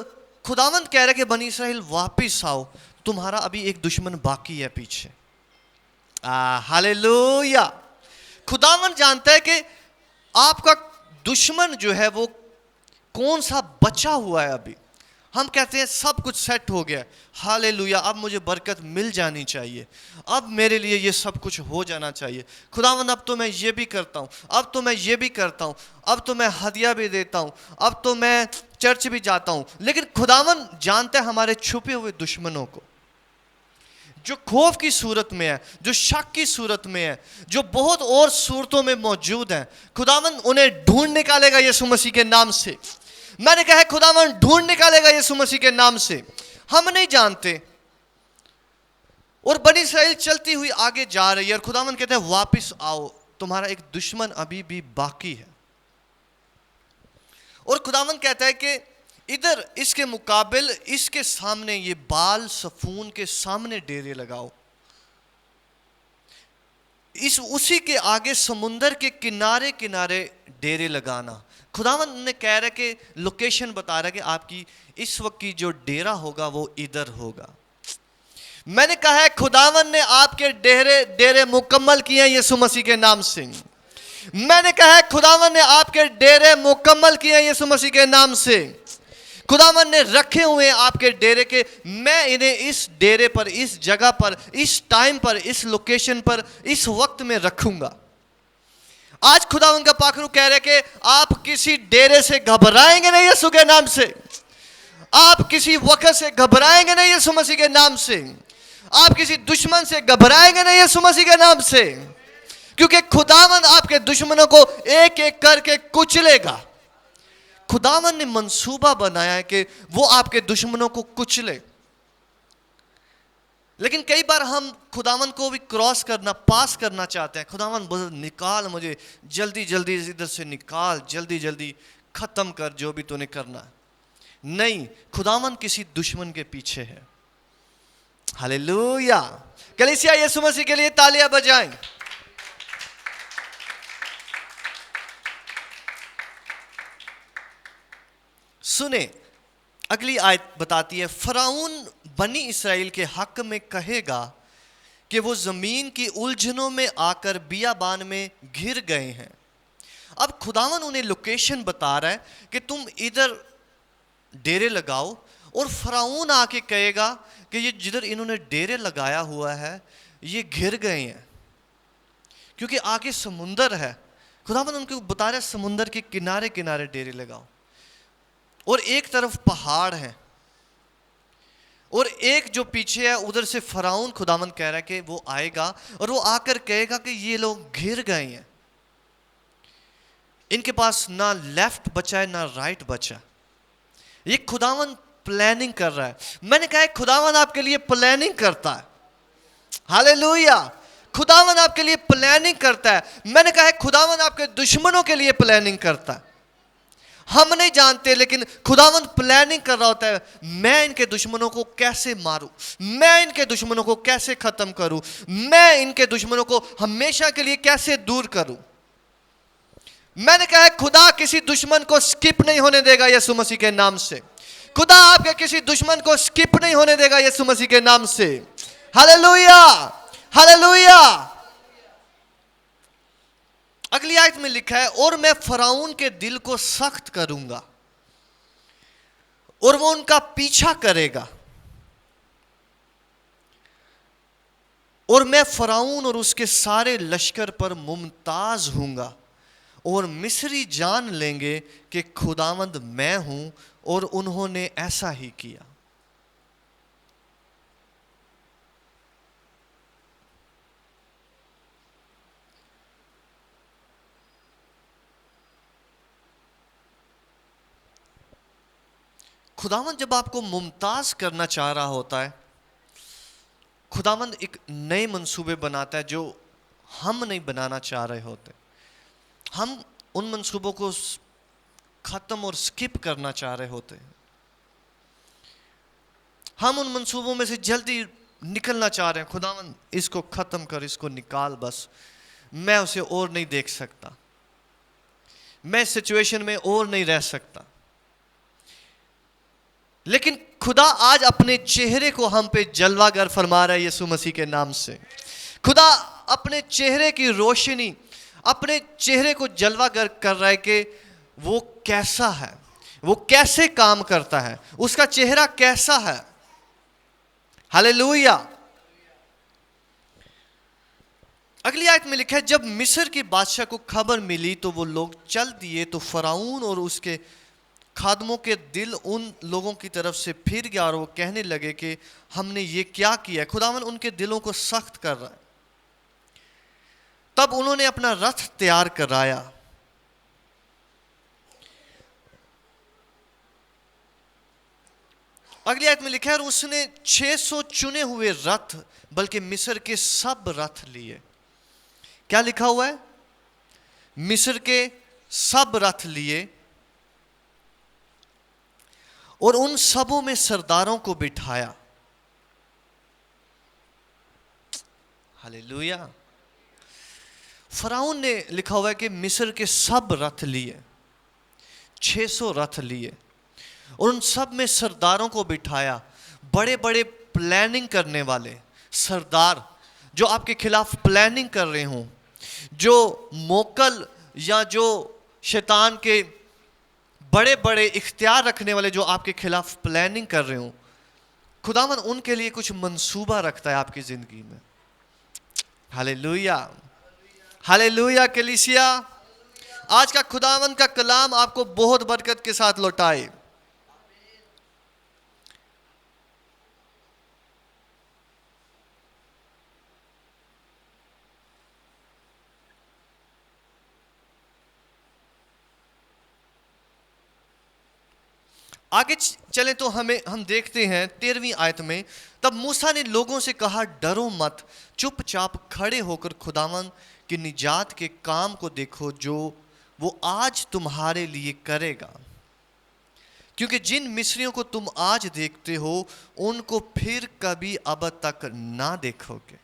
خداوند کہہ رہا کہ بنی اسرائیل واپس آؤ، تمہارا ابھی ایک دشمن باقی ہے پیچھے. ہاللیلویا. خداوند جانتا ہے کہ آپ کا دشمن جو ہے وہ کون سا بچا ہوا ہے. ابھی ہم کہتے ہیں سب کچھ سیٹ ہو گیا، ہاللیلویا، اب مجھے برکت مل جانی چاہیے، اب میرے لیے یہ سب کچھ ہو جانا چاہیے. خداوند اب تو میں یہ بھی کرتا ہوں، اب تو میں یہ بھی کرتا ہوں، اب تو میں ہدیہ بھی دیتا ہوں، اب تو میں چرچ بھی جاتا ہوں. لیکن خداوند جانتا ہے ہمارے چھپے ہوئے دشمنوں کو، جو خوف کی صورت میں ہے، جو شک کی صورت میں ہے، جو بہت اور صورتوں میں موجود ہیں. خداوند انہیں ڈھونڈ نکالے گا یسوع مسیح کے نام سے. میں نے کہا ہے خداوند ڈھونڈ نکالے گا یسوع مسیح کے نام سے. ہم نہیں جانتے. اور بنی اسرائیل چلتی ہوئی آگے جا رہی ہے، اور خداوند کہتے ہیں واپس آؤ، تمہارا ایک دشمن ابھی بھی باقی ہے. اور خداوند کہتا ہے کہ ادھر اس کے مقابل، اس کے سامنے، یہ بال صفون کے سامنے ڈیرے لگاؤ. اسی کے آگے سمندر کے کنارے کنارے ڈیرے لگانا. خداوند نے کہہ رہا ہے کہ لوکیشن بتا رہا ہے کہ آپ کی اس وقت کی جو ڈیرا ہوگا وہ ادھر ہوگا. میں نے کہا ہے خداوند نے آپ کے ڈیرے مکمل کیے ہیں یسوع مسیح کے نام سے. میں نے کہا ہے خداوند نے آپ کے ڈیرے مکمل کیے ہیں یسوع مسیح کے نام سے. خداوند نے رکھے ہوئے ہیں آپ کے ڈیرے کے. میں انہیں اس ڈیرے پر، اس جگہ پر، اس ٹائم پر، اس لوکیشن پر، اس وقت میں رکھوں گا. آج خداوند کا پاک روح کہہ رہے کہ آپ کسی ڈیرے سے گھبرائیں گے نہیں یسوع کے نام سے. آپ کسی وقت سے گھبرائیں گے نہیں یسوع مسیح کے نام سے. آپ کسی دشمن سے گھبرائیں گے نہیں یسوع مسیح کے نام سے، کیونکہ خداوند آپ کے دشمنوں کو ایک ایک کر کے کچلے گا. خداوند نے منصوبہ بنایا ہے کہ وہ آپ کے دشمنوں کو کچلے. لیکن کئی بار ہم خداوند کو بھی کراس کرنا، پاس کرنا چاہتے ہیں. خداوند نکال مجھے، جلدی جلدی ادھر سے نکال، جلدی جلدی ختم کر جو بھی تو نے کرنا. نہیں، خداوند کسی دشمن کے پیچھے ہے. ہاللیلویا. کلیسیا یسوع مسیح کے لیے تالیاں بجائیں. سنیں، اگلی آیت بتاتی ہے، فرعون بنی اسرائیل کے حق میں کہے گا کہ وہ زمین کی الجھنوں میں آ کر بیابان میں گر گئے ہیں. اب خداوند انہیں لوکیشن بتا رہا ہے کہ تم ادھر ڈیرے لگاؤ، اور فرعون آ کے کہے گا کہ یہ جدھر انہوں نے ڈیرے لگایا ہوا ہے یہ گر گئے ہیں، کیونکہ آگے سمندر ہے. خداوند ان کو بتا رہا ہے سمندر کے کنارے کنارے ڈیرے لگاؤ، اور ایک طرف پہاڑ ہے، اور ایک جو پیچھے ہے ادھر سے فرعون خداوند کہہ رہا ہے کہ وہ آئے گا اور وہ آ کر کہے گا کہ یہ لوگ گر گئے ہیں، ان کے پاس نہ لیفٹ بچا ہے نہ رائٹ بچا. یہ خداوند پلاننگ کر رہا ہے. میں نے کہا ہے خداوند آپ کے لیے پلاننگ کرتا ہے. ہاللیلویا. خداوند آپ کے لیے پلاننگ کرتا ہے. میں نے کہا ہے خداوند آپ کے دشمنوں کے لیے پلاننگ کرتا ہے. ہم نہیں جانتے لیکن خداوند پلاننگ کر رہا ہوتا ہے، میں ان کے دشمنوں کو کیسے ماروں، میں ان کے دشمنوں کو کیسے ختم کروں، میں ان کے دشمنوں کو ہمیشہ کے لیے کیسے دور کروں. میں نے کہا ہے خدا کسی دشمن کو سکپ نہیں ہونے دے گا یسوع مسیح کے نام سے. خدا آپ کے کسی دشمن کو سکپ نہیں ہونے دے گا یسوع مسیح کے نام سے. ہاللیلویا. ہاللیلویا. اگلی آیت میں لکھا ہے، اور میں فرعون کے دل کو سخت کروں گا اور وہ ان کا پیچھا کرے گا، اور میں فرعون اور اس کے سارے لشکر پر ممتاز ہوں گا، اور مصری جان لیں گے کہ خداوند میں ہوں، اور انہوں نے ایسا ہی کیا. خداوند جب آپ کو ممتاز کرنا چاہ رہا ہوتا ہے، خداوند ایک نئے منصوبے بناتا ہے جو ہم نہیں بنانا چاہ رہے ہوتے. ہم ان منصوبوں کو ختم اور سکپ کرنا چاہ رہے ہوتے ہیں. ہم ان منصوبوں میں سے جلدی نکلنا چاہ رہے ہیں. خداوند اس کو ختم کر، اس کو نکال، بس میں اسے اور نہیں دیکھ سکتا، میں اس سچویشن میں اور نہیں رہ سکتا. لیکن خدا آج اپنے چہرے کو ہم پہ جلوہ گر فرما رہا ہے یسوع مسیح کے نام سے. خدا اپنے چہرے کی روشنی، اپنے چہرے کو جلوہ گر کر رہا ہے کہ وہ کیسا ہے، وہ کیسے کام کرتا ہے، اس کا چہرہ کیسا ہے. ہاللیلویا. اگلی آیت میں لکھا ہے، جب مصر کی بادشاہ کو خبر ملی تو وہ لوگ چل دیے، تو فرعون اور اس کے خادموں کے دل ان لوگوں کی طرف سے پھر گیا اور وہ کہنے لگے کہ ہم نے یہ کیا کیا ہے. خداوند ان کے دلوں کو سخت کر رہا ہے. تب انہوں نے اپنا رتھ تیار کرایا. اگلی آیت میں لکھا ہے، اور اس نے 600 چنے ہوئے رتھ بلکہ مصر کے سب رتھ لیے. کیا لکھا ہوا ہے؟ مصر کے سب رتھ لیے، اور ان سبوں میں سرداروں کو بٹھایا. ہاللیلویا. فرعون نے لکھا ہوا ہے کہ مصر کے سب رتھ لیے، 600 رتھ لیے، اور ان سب میں سرداروں کو بٹھایا. بڑے بڑے پلاننگ کرنے والے سردار جو آپ کے خلاف پلاننگ کر رہے ہوں، جو موکل یا جو شیطان کے بڑے بڑے اختیار رکھنے والے جو آپ کے خلاف پلاننگ کر رہے ہوں، خداوند ان کے لیے کچھ منصوبہ رکھتا ہے آپ کی زندگی میں. ہاللیلویا. ہاللیلویا. کلیسیا آج کا خداوند کا کلام آپ کو بہت برکت کے ساتھ لوٹائے. آگے چلیں تو ہم دیکھتے ہیں 13ویں آیت میں، تب موسیٰ نے لوگوں سے کہا ڈرو مت، چپ چاپ کھڑے ہو کر خداوند کی نجات کے کام کو دیکھو جو وہ آج تمہارے لیے کرے گا، کیونکہ جن مصریوں کو تم آج دیکھتے ہو ان کو پھر کبھی ابد تک نہ دیکھو گے۔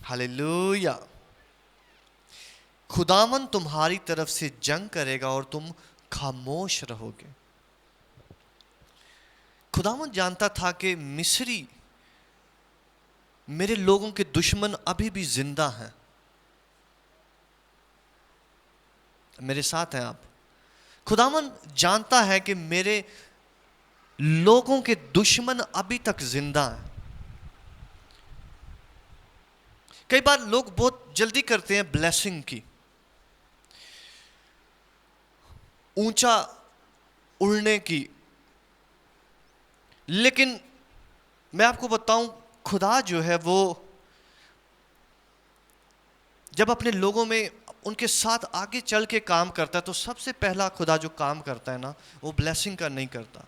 ہاللیلویہ۔ خداوند تمہاری طرف سے جنگ کرے گا اور تم خاموش رہو گے۔ خداوند جانتا تھا کہ مصری میرے لوگوں کے دشمن ابھی بھی زندہ ہیں۔ میرے ساتھ ہیں آپ؟ خداوند جانتا ہے کہ میرے لوگوں کے دشمن ابھی تک زندہ ہیں۔ کئی بار لوگ بہت جلدی کرتے ہیں بلیسنگ کی، اونچا اڑنے کی، لیکن میں آپ کو بتاؤں خدا جو ہے وہ جب اپنے لوگوں میں ان کے ساتھ آگے چل کے کام کرتا ہے تو سب سے پہلا خدا جو کام کرتا ہے نا وہ بلیسنگ کا نہیں کرتا،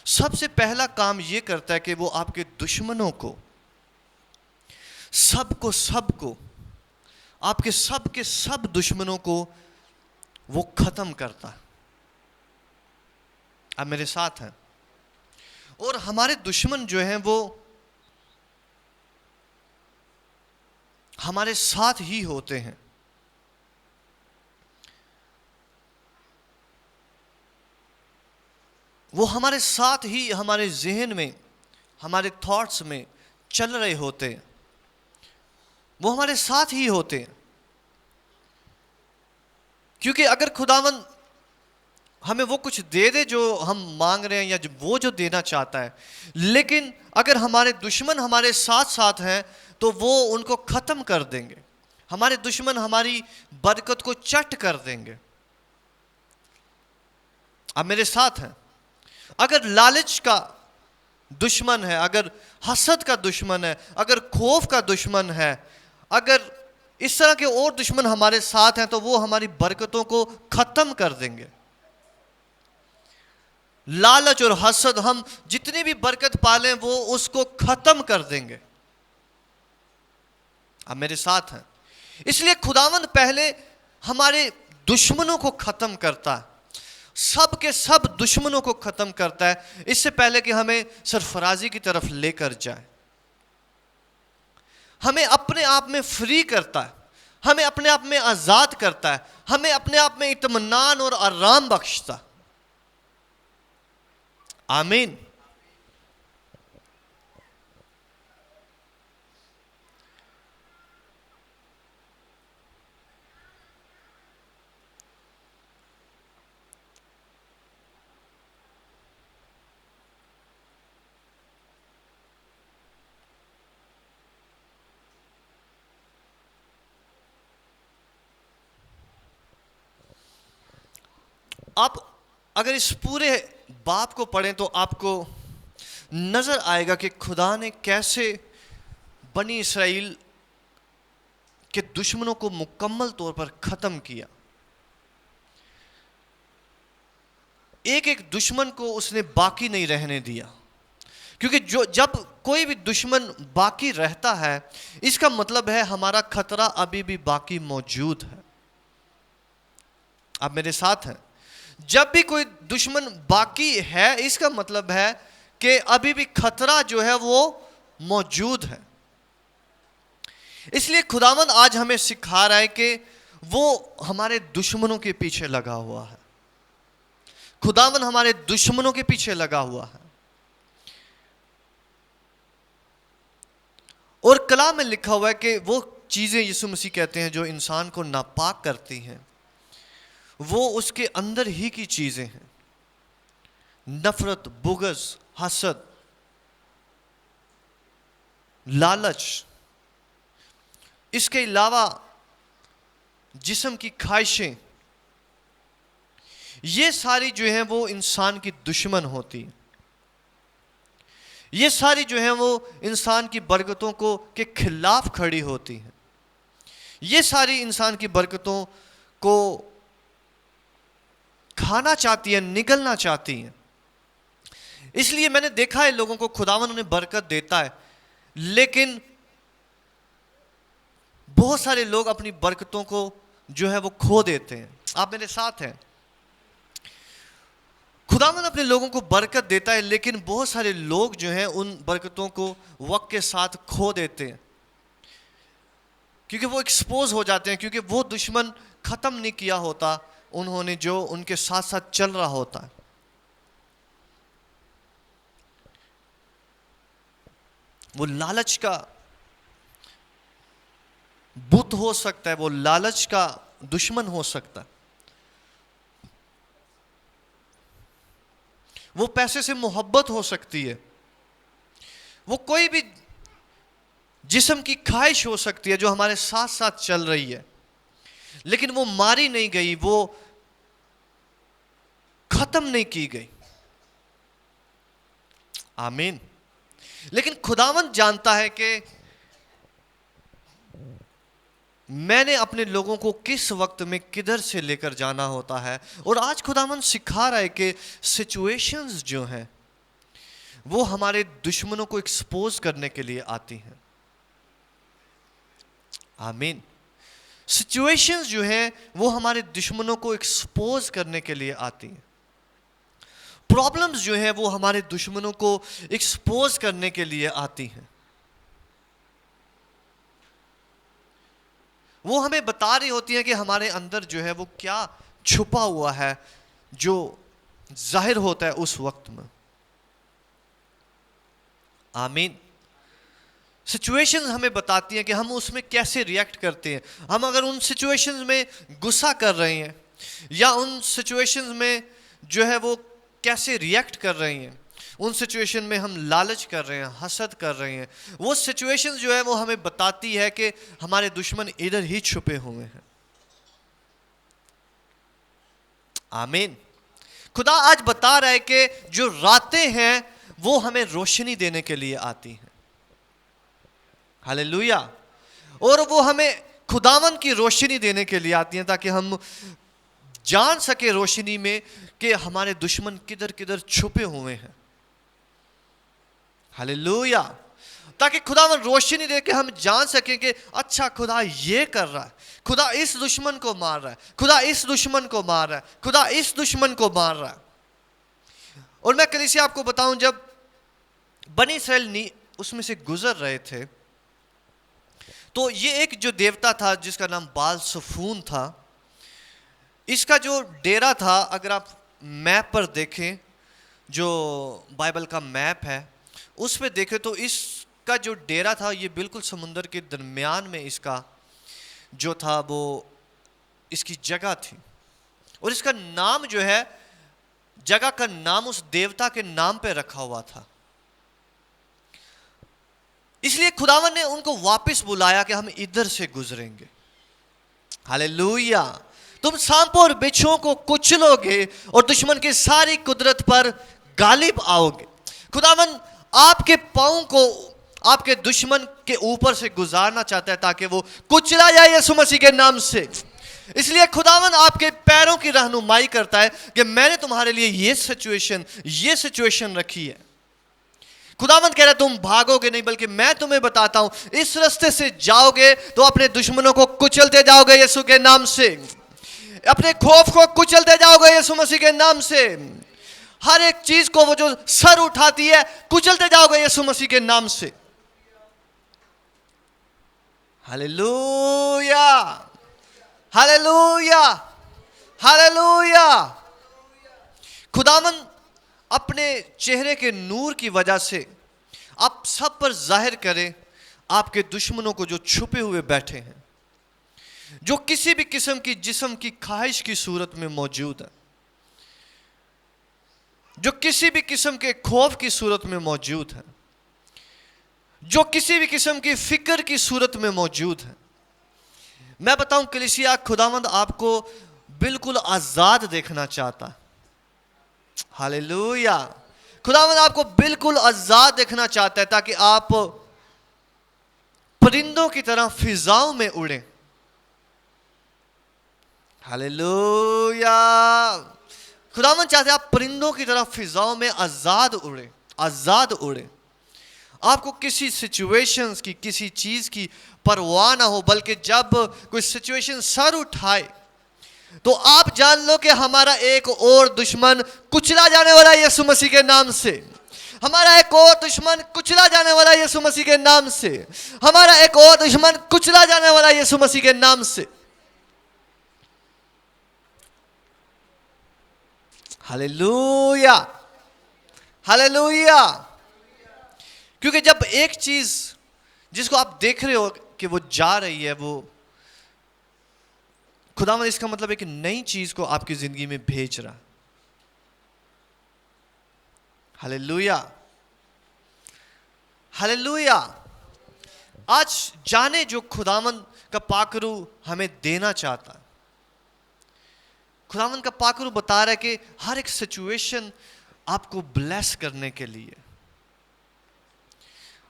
سب سے پہلا کام یہ کرتا ہے کہ وہ آپ کے دشمنوں کو سب کو آپ کے سب دشمنوں کو وہ ختم کرتا ہے۔ آپ میرے ساتھ ہیں؟ اور ہمارے دشمن جو ہیں وہ ہمارے ساتھ ہی ہوتے ہیں۔ وہ ہمارے ساتھ ہی ہمارے ذہن میں، ہمارے تھاٹس میں چل رہے ہوتے ہیں، وہ ہمارے ساتھ ہی ہوتے ہیں۔ کیونکہ اگر خداوند ہمیں وہ کچھ دے دے جو ہم مانگ رہے ہیں یا وہ جو دینا چاہتا ہے، لیکن اگر ہمارے دشمن ہمارے ساتھ ہیں تو وہ ان کو ختم کر دیں گے۔ ہمارے دشمن ہماری برکت کو چٹ کر دیں گے۔ آپ میرے ساتھ ہیں؟ اگر لالچ کا دشمن ہے، اگر حسد کا دشمن ہے، اگر خوف کا دشمن ہے، اگر اس طرح کے اور دشمن ہمارے ساتھ ہیں تو وہ ہماری برکتوں کو ختم کر دیں گے۔ لالچ اور حسد، ہم جتنی بھی برکت پالیں وہ اس کو ختم کر دیں گے۔ آپ میرے ساتھ ہیں؟ اس لیے خداوند پہلے ہمارے دشمنوں کو ختم کرتا ہے، سب کے سب دشمنوں کو ختم کرتا ہے اس سے پہلے کہ ہمیں سرفرازی کی طرف لے کر جائے۔ ہمیں اپنے آپ میں فری کرتا ہے، ہمیں اپنے آپ میں آزاد کرتا ہے، ہمیں اپنے آپ میں اطمینان اور آرام بخشتا۔ آمین۔ آپ اگر اس پورے باب کو پڑھیں تو آپ کو نظر آئے گا کہ خدا نے کیسے بنی اسرائیل کے دشمنوں کو مکمل طور پر ختم کیا۔ ایک ایک دشمن کو اس نے باقی نہیں رہنے دیا، کیونکہ جب کوئی بھی دشمن باقی رہتا ہے اس کا مطلب ہے ہمارا خطرہ ابھی بھی باقی موجود ہے۔ آپ میرے ساتھ ہیں؟ جب بھی کوئی دشمن باقی ہے اس کا مطلب ہے کہ ابھی بھی خطرہ جو ہے وہ موجود ہے۔ اس لیے خداوند آج ہمیں سکھا رہا ہے کہ وہ ہمارے دشمنوں کے پیچھے لگا ہوا ہے۔ خداوند ہمارے دشمنوں کے پیچھے لگا ہوا ہے۔ اور کلام میں لکھا ہوا ہے کہ وہ چیزیں یسوع مسیح کہتے ہیں جو انسان کو ناپاک کرتی ہیں وہ اس کے اندر ہی کی چیزیں ہیں، نفرت، بغض، حسد، لالچ، اس کے علاوہ جسم کی خواہشیں، یہ ساری جو ہیں وہ انسان کی دشمن ہوتی ہیں۔ یہ ساری جو ہیں وہ انسان کی برکتوں کو کے خلاف کھڑی ہوتی ہیں۔ یہ ساری انسان کی برکتوں کو کھانا چاہتی ہیں, نگلنا چاہتی ہیں. اس لیے میں نے دیکھا ہے لوگوں کو خداوند انہیں برکت دیتا ہے, لیکن بہت سارے لوگ اپنی برکتوں کو جو ہے وہ کھو دیتے ہیں. آپ میرے ساتھ ہیں؟ خداوند اپنے لوگوں کو برکت دیتا ہے, لیکن بہت سارے لوگ جو ہیں ان برکتوں کو وقت کے ساتھ کھو دیتے ہیں, کیونکہ وہ ایکسپوز ہو جاتے ہیں, کیونکہ وہ دشمن ختم نہیں کیا ہوتا انہوں نے جو ان کے ساتھ ساتھ چل رہا ہوتا ہے. وہ لالچ کا بت ہو سکتا ہے, وہ لالچ کا دشمن ہو سکتا ہے, وہ پیسے سے محبت ہو سکتی ہے, وہ کوئی بھی جسم کی خواہش ہو سکتی ہے جو ہمارے ساتھ ساتھ چل رہی ہے, لیکن وہ ماری نہیں گئی, وہ ختم نہیں کی گئی. آمین. لیکن خداوند جانتا ہے کہ میں نے اپنے لوگوں کو کس وقت میں کدھر سے لے کر جانا ہوتا ہے, اور آج خداوند سکھا رہا ہے کہ سچویشنز جو ہیں وہ ہمارے دشمنوں کو ایکسپوز کرنے کے لیے آتی ہیں. آمین. سچویشنز جو ہیں وہ ہمارے دشمنوں کو ایکسپوز کرنے کے لیے آتی ہیں. پرابلمز جو ہیں وہ ہمارے دشمنوں کو ایکسپوز کرنے کے لیے آتی ہیں. وہ ہمیں بتا رہی ہوتی ہیں کہ ہمارے اندر جو ہے وہ کیا چھپا ہوا ہے جو ظاہر ہوتا ہے اس وقت میں. آمین. سچویشنز ہمیں بتاتی ہیں کہ ہم اس میں کیسے ریئیکٹ کرتے ہیں. ہم اگر ان سچویشنز میں غصہ کر رہے ہیں یا ان سچویشنز میں جو ہے وہ کیسے ریئیکٹ کر رہے ہیں, ان سچویشن میں ہم لالچ کر رہے ہیں, حسد کر رہے ہیں, وہ سچویشن جو ہے وہ ہمیں بتاتی ہے کہ ہمارے دشمن ادھر ہی چھپے ہوئے ہیں. آمین. خدا آج بتا رہا ہے کہ جو راتیں ہیں وہ ہمیں روشنی دینے کے لیے آتی ہیں. ہاللیلویا. اور وہ ہمیں خداوند کی روشنی دینے کے لیے آتی ہیں تاکہ ہم جان سکے روشنی میں کہ ہمارے دشمن کدھر کدھر چھپے ہوئے ہیں. ہاللیلویا. تاکہ خداوند روشنی دے کے ہم جان سکیں کہ اچھا خدا یہ کر رہا ہے, خدا اس دشمن کو مار رہا ہے, خدا اس دشمن کو مار رہا ہے, خدا اس دشمن کو مار رہا ہے. اور میں کلیسیا آپ کو بتاؤں, جب بنی اسرائیل اس میں سے گزر رہے تھے تو یہ ایک جو دیوتا تھا جس کا نام بال سفون تھا, اس کا جو ڈیرا تھا, اگر آپ میپ پر دیکھیں جو بائبل کا میپ ہے اس پہ دیکھیں تو اس کا جو ڈیرا تھا یہ بالکل سمندر کے درمیان میں اس کا جو تھا وہ اس کی جگہ تھی, اور اس کا نام جو ہے, جگہ کا نام اس دیوتا کے نام پہ رکھا ہوا تھا. اس لیے خداوند نے ان کو واپس بلایا کہ ہم ادھر سے گزریں گے. ہاللیلویا. تم سانپوں اور بچھوؤں کو کچلو گے اور دشمن کی ساری قدرت پر غالب آؤ گے. خداوند آپ کے پاؤں کو آپ کے دشمن کے اوپر سے گزارنا چاہتا ہے تاکہ وہ کچلا جائے یسوع مسیح کے نام سے. اس لیے خداوند آپ کے پیروں کی رہنمائی کرتا ہے کہ میں نے تمہارے لیے یہ سچویشن رکھی ہے. خداوند کہہ رہا ہے تم بھاگو گے نہیں, بلکہ میں تمہیں بتاتا ہوں اس راستے سے جاؤ گے تو اپنے دشمنوں کو کچلتے جاؤ گے یسوع کے نام سے, اپنے خوف کو کچلتے جاؤ گے یسوع مسیح کے نام سے. ہر ایک چیز کو وہ جو سر اٹھاتی ہے کچلتے جاؤ گے یسوع مسیح کے نام سے. ہاللیلویا. ہاللیلویا. ہاللیلویا. خداوند اپنے چہرے کے نور کی وجہ سے آپ سب پر ظاہر کرے آپ کے دشمنوں کو جو چھپے ہوئے بیٹھے ہیں, جو کسی بھی قسم کی جسم کی خواہش کی صورت میں موجود ہے, جو کسی بھی قسم کے خوف کی صورت میں موجود ہے, جو کسی بھی قسم کی فکر کی صورت میں موجود ہے. میں بتاؤں کلیسیا, خداوند آپ کو بالکل آزاد دیکھنا چاہتا ہے. ہاللیلویا. خداوند آپ کو بالکل آزاد دیکھنا چاہتا ہے تاکہ آپ پرندوں کی طرح فضاؤں میں اڑیں. ہاللیلویا. خداوند چاہتے ہیں آپ پرندوں کی طرح فضاؤں میں آزاد اڑے. آپ کو کسی سچویشنز کی، کسی چیز کی پرواہ نہ ہو، بلکہ جب کوئی سچویشن سر اٹھائے تو آپ جان لو کہ ہمارا ایک اور دشمن کچلا جانے والا ہے یسوع مسیح کے نام سے. ہمارا ایک اور دشمن کچلا جانے والا ہے یسوع مسیح کے نام سے. ہمارا ایک اور دشمن کچلا جانے والا ہے یسوع مسیح کے نام سے. ہلیلویا، ہلیلویا. کیونکہ جب ایک چیز جس کو آپ دیکھ رہے ہو کہ وہ جا رہی ہے، وہ خداوند اس کا مطلب ایک نئی چیز کو آپ کی زندگی میں بھیج رہا. ہلیلویا، ہلیلویا. آج جانے جو خداوند کا پاک روح ہمیں دینا چاہتا ہے. خداوند کا پاک روح بتا رہا ہے کہ ہر ایک سچویشن آپ کو بلیس کرنے کے لیے،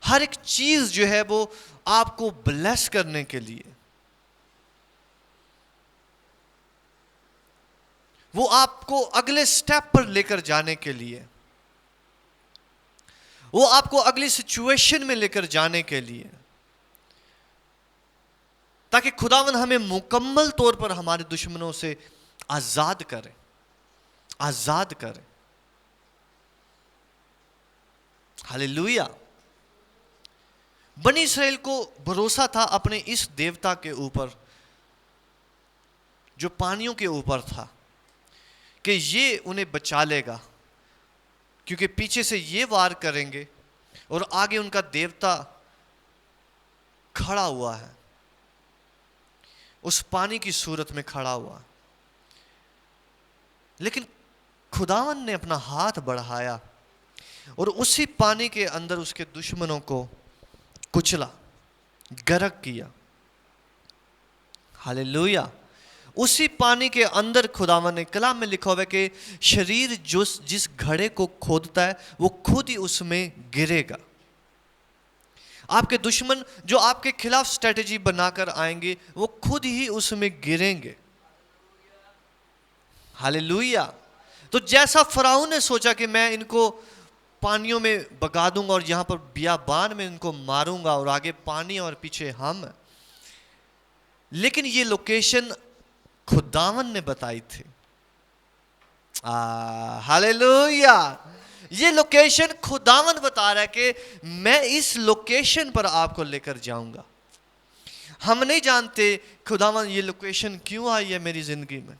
ہر ایک چیز جو ہے وہ آپ کو بلیس کرنے کے لیے، وہ آپ کو اگلے سٹیپ پر لے کر جانے کے لیے، وہ آپ کو اگلی سچویشن میں لے کر جانے کے لیے، تاکہ خداوند ہمیں مکمل طور پر ہمارے دشمنوں سے آزاد کرے. ہلیلویا. بنی اسرائیل کو بھروسہ تھا اپنے اس دیوتا کے اوپر جو پانیوں کے اوپر تھا کہ یہ انہیں بچا لے گا، کیونکہ پیچھے سے یہ وار کریں گے اور آگے ان کا دیوتا کھڑا ہوا ہے، اس پانی کی صورت میں کھڑا ہوا. لیکن خداوند نے اپنا ہاتھ بڑھایا اور اسی پانی کے اندر اس کے دشمنوں کو کچلا، غرق کیا. ہلیلویا. اسی پانی کے اندر خداوند نے، کلام میں لکھا ہوا ہے کہ شریر جس گھڑے کو کھودتا ہے وہ خود ہی اس میں گرے گا. آپ کے دشمن جو آپ کے خلاف اسٹریٹجی بنا کر آئیں گے وہ خود ہی اس میں گریں گے. ہلیلویا. تو جیسا فرعون نے سوچا کہ میں ان کو پانیوں میں بگا دوں گا اور یہاں پر بیابان میں ان کو ماروں گا اور آگے پانی اور پیچھے ہم، لیکن یہ لوکیشن خداوند نے بتائی تھی. ہلیلویا. یہ لوکیشن خداوند بتا رہا ہے کہ میں اس لوکیشن پر آپ کو لے کر جاؤں گا. ہم نہیں جانتے خداوند یہ لوکیشن کیوں آئی ہے میری زندگی میں،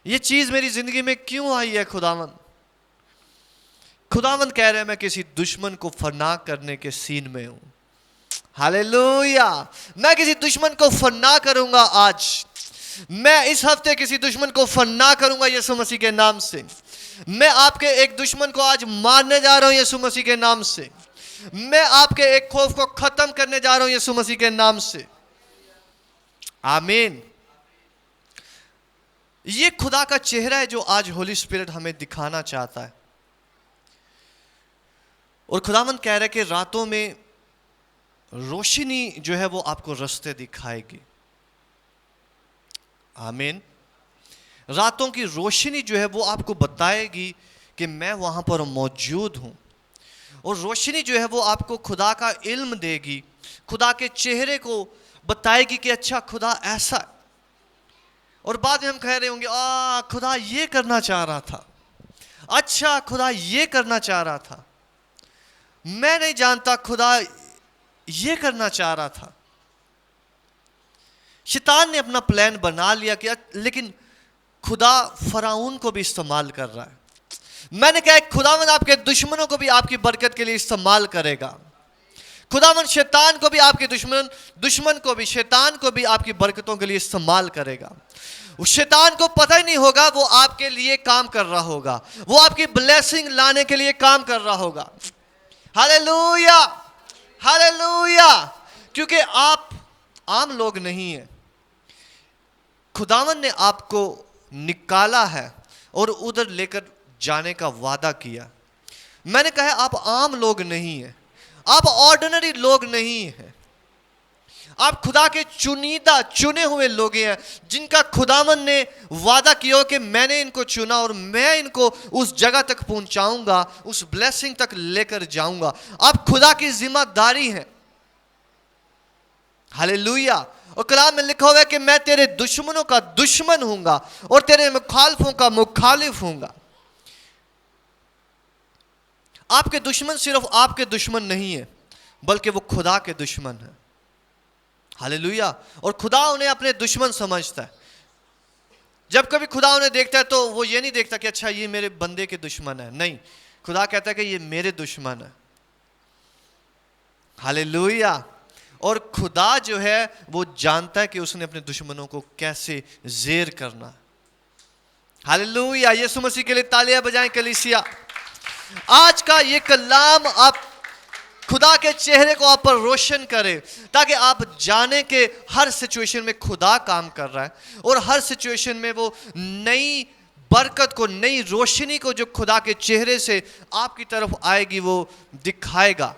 یہ چیز میری زندگی میں کیوں آئی ہے. خداوند کہہ رہے ہیں میں کسی دشمن کو فنا کرنے کے سین میں ہوں. ہلیلویا. میں کسی دشمن کو فنا کروں گا. آج میں اس ہفتے کسی دشمن کو فنا کروں گا یسوع مسیح کے نام سے. میں آپ کے ایک دشمن کو آج مارنے جا رہا ہوں یسوع مسیح کے نام سے. میں آپ کے ایک خوف کو ختم کرنے جا رہا ہوں یسوع مسیح کے نام سے. آمین. یہ خدا کا چہرہ ہے جو آج ہولی اسپرٹ ہمیں دکھانا چاہتا ہے. اور خداوند کہہ رہا ہے کہ راتوں میں روشنی جو ہے وہ آپ کو رستے دکھائے گی. آمین. راتوں کی روشنی جو ہے وہ آپ کو بتائے گی کہ میں وہاں پر موجود ہوں. اور روشنی جو ہے وہ آپ کو خدا کا علم دے گی، خدا کے چہرے کو بتائے گی کہ اچھا خدا ایسا ہے. اور بعد میں ہم کہہ رہے ہوں گے خدا یہ کرنا چاہ رہا تھا، اچھا خدا یہ کرنا چاہ رہا تھا، میں نہیں جانتا خدا یہ کرنا چاہ رہا تھا. شیطان نے اپنا پلان بنا لیا کہ لیکن خدا فرعون کو بھی استعمال کر رہا ہے. میں نے کہا خداوند آپ کے دشمنوں کو بھی آپ کی برکت کے لیے استعمال کرے گا. خداوند شیطان کو بھی آپ کے دشمن کو بھی، شیطان کو بھی آپ کی برکتوں کے لیے استعمال کرے گا. شیطان کو پتہ ہی نہیں ہوگا وہ آپ کے لیے کام کر رہا ہوگا، وہ آپ کی بلیسنگ لانے کے لیے کام کر رہا ہوگا. ہلیلویا، ہلیلویا. کیونکہ آپ عام لوگ نہیں ہیں. خداوند نے آپ کو نکالا ہے اور ادھر لے کر جانے کا وعدہ کیا. میں نے کہا آپ عام لوگ نہیں ہیں، آپ آرڈنری لوگ نہیں ہیں، آپ خدا کے چنیدہ چنے ہوئے لوگ ہیں جن کا خداوند نے وعدہ کیا کہ میں نے ان کو چنا اور میں ان کو اس جگہ تک پہنچاؤں گا, اس بلیسنگ تک لے کر جاؤں گا. آپ خدا کی ذمہ داری ہیں. ہاللیلویا. اور کلام میں لکھا ہوا ہے کہ میں تیرے دشمنوں کا دشمن ہوں گا اور تیرے مخالفوں کا مخالف ہوں گا. آپ کے دشمن صرف آپ کے دشمن نہیں ہیں بلکہ وہ خدا کے دشمن ہیں. ہاللیلویا. اور خدا انہیں اپنے دشمن سمجھتا ہے. جب کبھی خدا انہیں دیکھتا ہے تو وہ یہ نہیں دیکھتا کہ اچھا یہ میرے بندے کے دشمن ہے. نہیں, خدا کہتا ہے کہ یہ میرے دشمن ہے. ہاللیلویا. اور خدا جو ہے وہ جانتا ہے کہ اس نے اپنے دشمنوں کو کیسے زیر کرنا. ہاللیلویا. یسوع مسیح کے لیے تالیاں بجائیں کلیسیا. آج کا یہ کلام آپ خدا کے چہرے کو آپ پر روشن کرے تاکہ آپ جانیں کہ ہر سچویشن میں خدا کام کر رہا ہے اور ہر سچویشن میں وہ نئی برکت کو, نئی روشنی کو جو خدا کے چہرے سے آپ کی طرف آئے گی وہ دکھائے گا.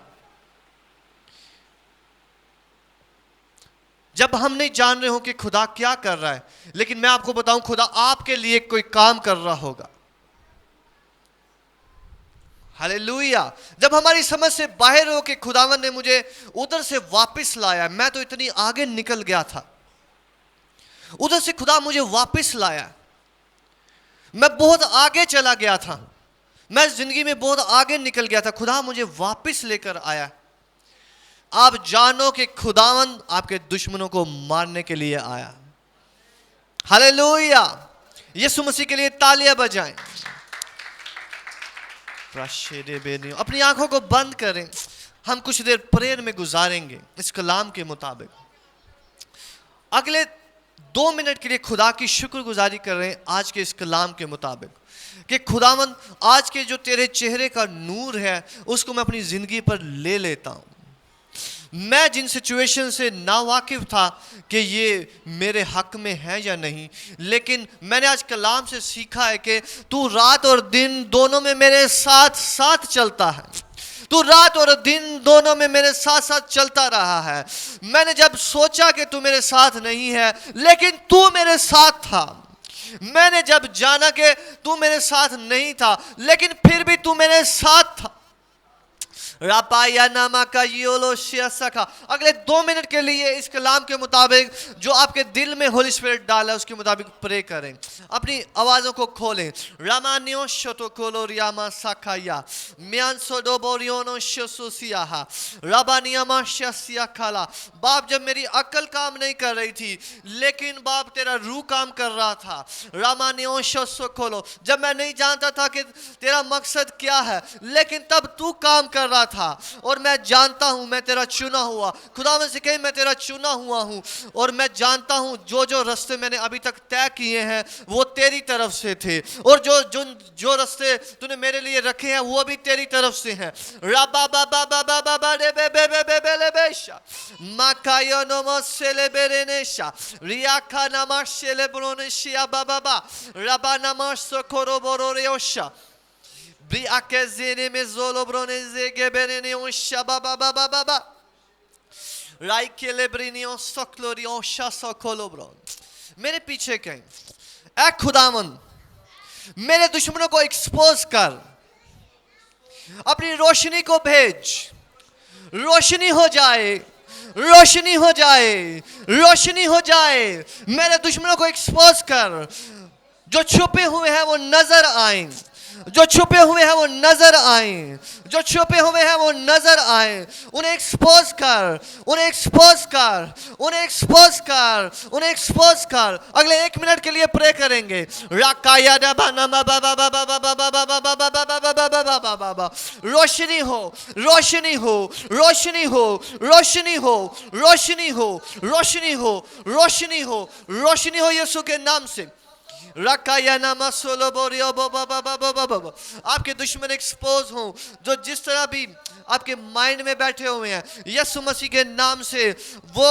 جب ہم نہیں جان رہے ہوں کہ خدا کیا کر رہا ہے, لیکن میں آپ کو بتاؤں خدا آپ کے لیے کوئی کام کر رہا ہوگا. ہاللیلویا. جب ہماری سمجھ سے باہر ہو کہ خداوند نے مجھے ادھر سے واپس لایا, میں تو اتنی آگے نکل گیا تھا, ادھر سے خدا مجھے واپس لایا, میں بہت آگے چلا گیا تھا, میں زندگی میں بہت آگے نکل گیا تھا, خدا مجھے واپس لے کر آیا. آپ جانو کہ خداوند آپ کے دشمنوں کو مارنے کے لیے آیا. ہاللیلویا. یسوع مسیح کے لیے تالیاں بجائیں. اپنی آنکھوں کو بند کریں. ہم کچھ دیر پریئر میں گزاریں گے اس کلام کے مطابق. اگلے 2 منٹ کے لیے خدا کی شکر گزاری کر رہے ہیں آج کے اس کلام کے مطابق کہ خداوند آج کے جو تیرے چہرے کا نور ہے اس کو میں اپنی زندگی پر لے لیتا ہوں. میں جن سچویشن سے ناواقف تھا کہ یہ میرے حق میں ہے یا نہیں, لیکن میں نے آج کلام سے سیکھا ہے کہ تو رات اور دن دونوں میں میرے ساتھ ساتھ چلتا ہے. تو رات اور دن دونوں میں میرے ساتھ ساتھ چلتا رہا ہے. میں نے جب سوچا کہ تو میرے ساتھ نہیں ہے لیکن تو میرے ساتھ تھا. میں نے جب جانا کہ تو میرے ساتھ نہیں تھا لیکن پھر بھی تو میرے ساتھ تھا. اگلے 2 منٹ کے لیے اس کلام کے مطابق جو آپ کے دل میں ہولی اسپرٹ ڈالا اس کے مطابق پرے کریں. اپنی آوازوں کو کھولیں. رامانیو شتو کولو ریاما ساکھایا میان سودو بوریونو شسوسیاہا رابانیاما شسیا کھالا. باپ جب میری عقل کام نہیں کر رہی تھی لیکن باپ تیرا روح کام کر رہا تھا. رامانیو شسو کھولو. جب میں نہیں جانتا تھا کہ تیرا مقصد کیا ہے لیکن تب تو کام کر رہا تھا اور میں جانتا ہوں میں تیرا چنا ہوا. خدا میں سے کہیں میں تیرا چنا ہوا ہوں اور میں جانتا ہوں جو رستے میں نے ابھی تک طے کیے ہیں وہ تیری طرف سے تھے اور جو رستے تو نے میرے لیے رکھے ہیں وہ بھی تیری طرف سے ہیں. رابا بابا بابا بابا رے بے بے بے بے بے لے بیشا ماکایو نمو سیلے بیرینیشا ریاکا نماش سیلے برونیشیا بابا با رابا نماش سکورو برو ریوشا میں زولو برونیزے کے برینیوں شابا بابا بابا با رائی کے لے برینیوں سکلوریوں شاسو کھولو برون. میرے پیچھے کہیں اے خداوند میرے دشمنوں کو ایکسپوز کر, اپنی روشنی کو بھیج, روشنی ہو جائے, روشنی ہو جائے, روشنی ہو جائے. میرے دشمنوں کو ایکسپوز کر, جو چھپے ہوئے ہیں وہ نظر آئیں, جو چھپے ہوئے ہیں وہ نظر آئیں, جو چھپے ہوئے ہیں وہ نظر آئیں. انہیں ایکسپوز کر, انہیں ایکسپوز کر, انہیں ایکسپوز کر, انہیں ایکسپوز کر. اگلے 1 منٹ کے لیے پرے کریں گے. روشنی ہو, روشنی ہو, روشنی ہو, روشنی ہو, روشنی ہو, روشنی ہو, روشنی ہو, روشنی ہو یسوع کے نام سے. آپ کے دشمن ایکسپوز ہوں جو جس طرح بھی آپ کے مائنڈ میں بیٹھے ہوئے ہیں یسوع مسیح کے نام سے وہ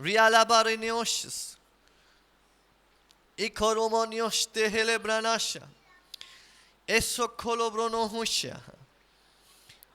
Rialabarinios, Ikoromonios te helebranasha, Eso kolobronohusha।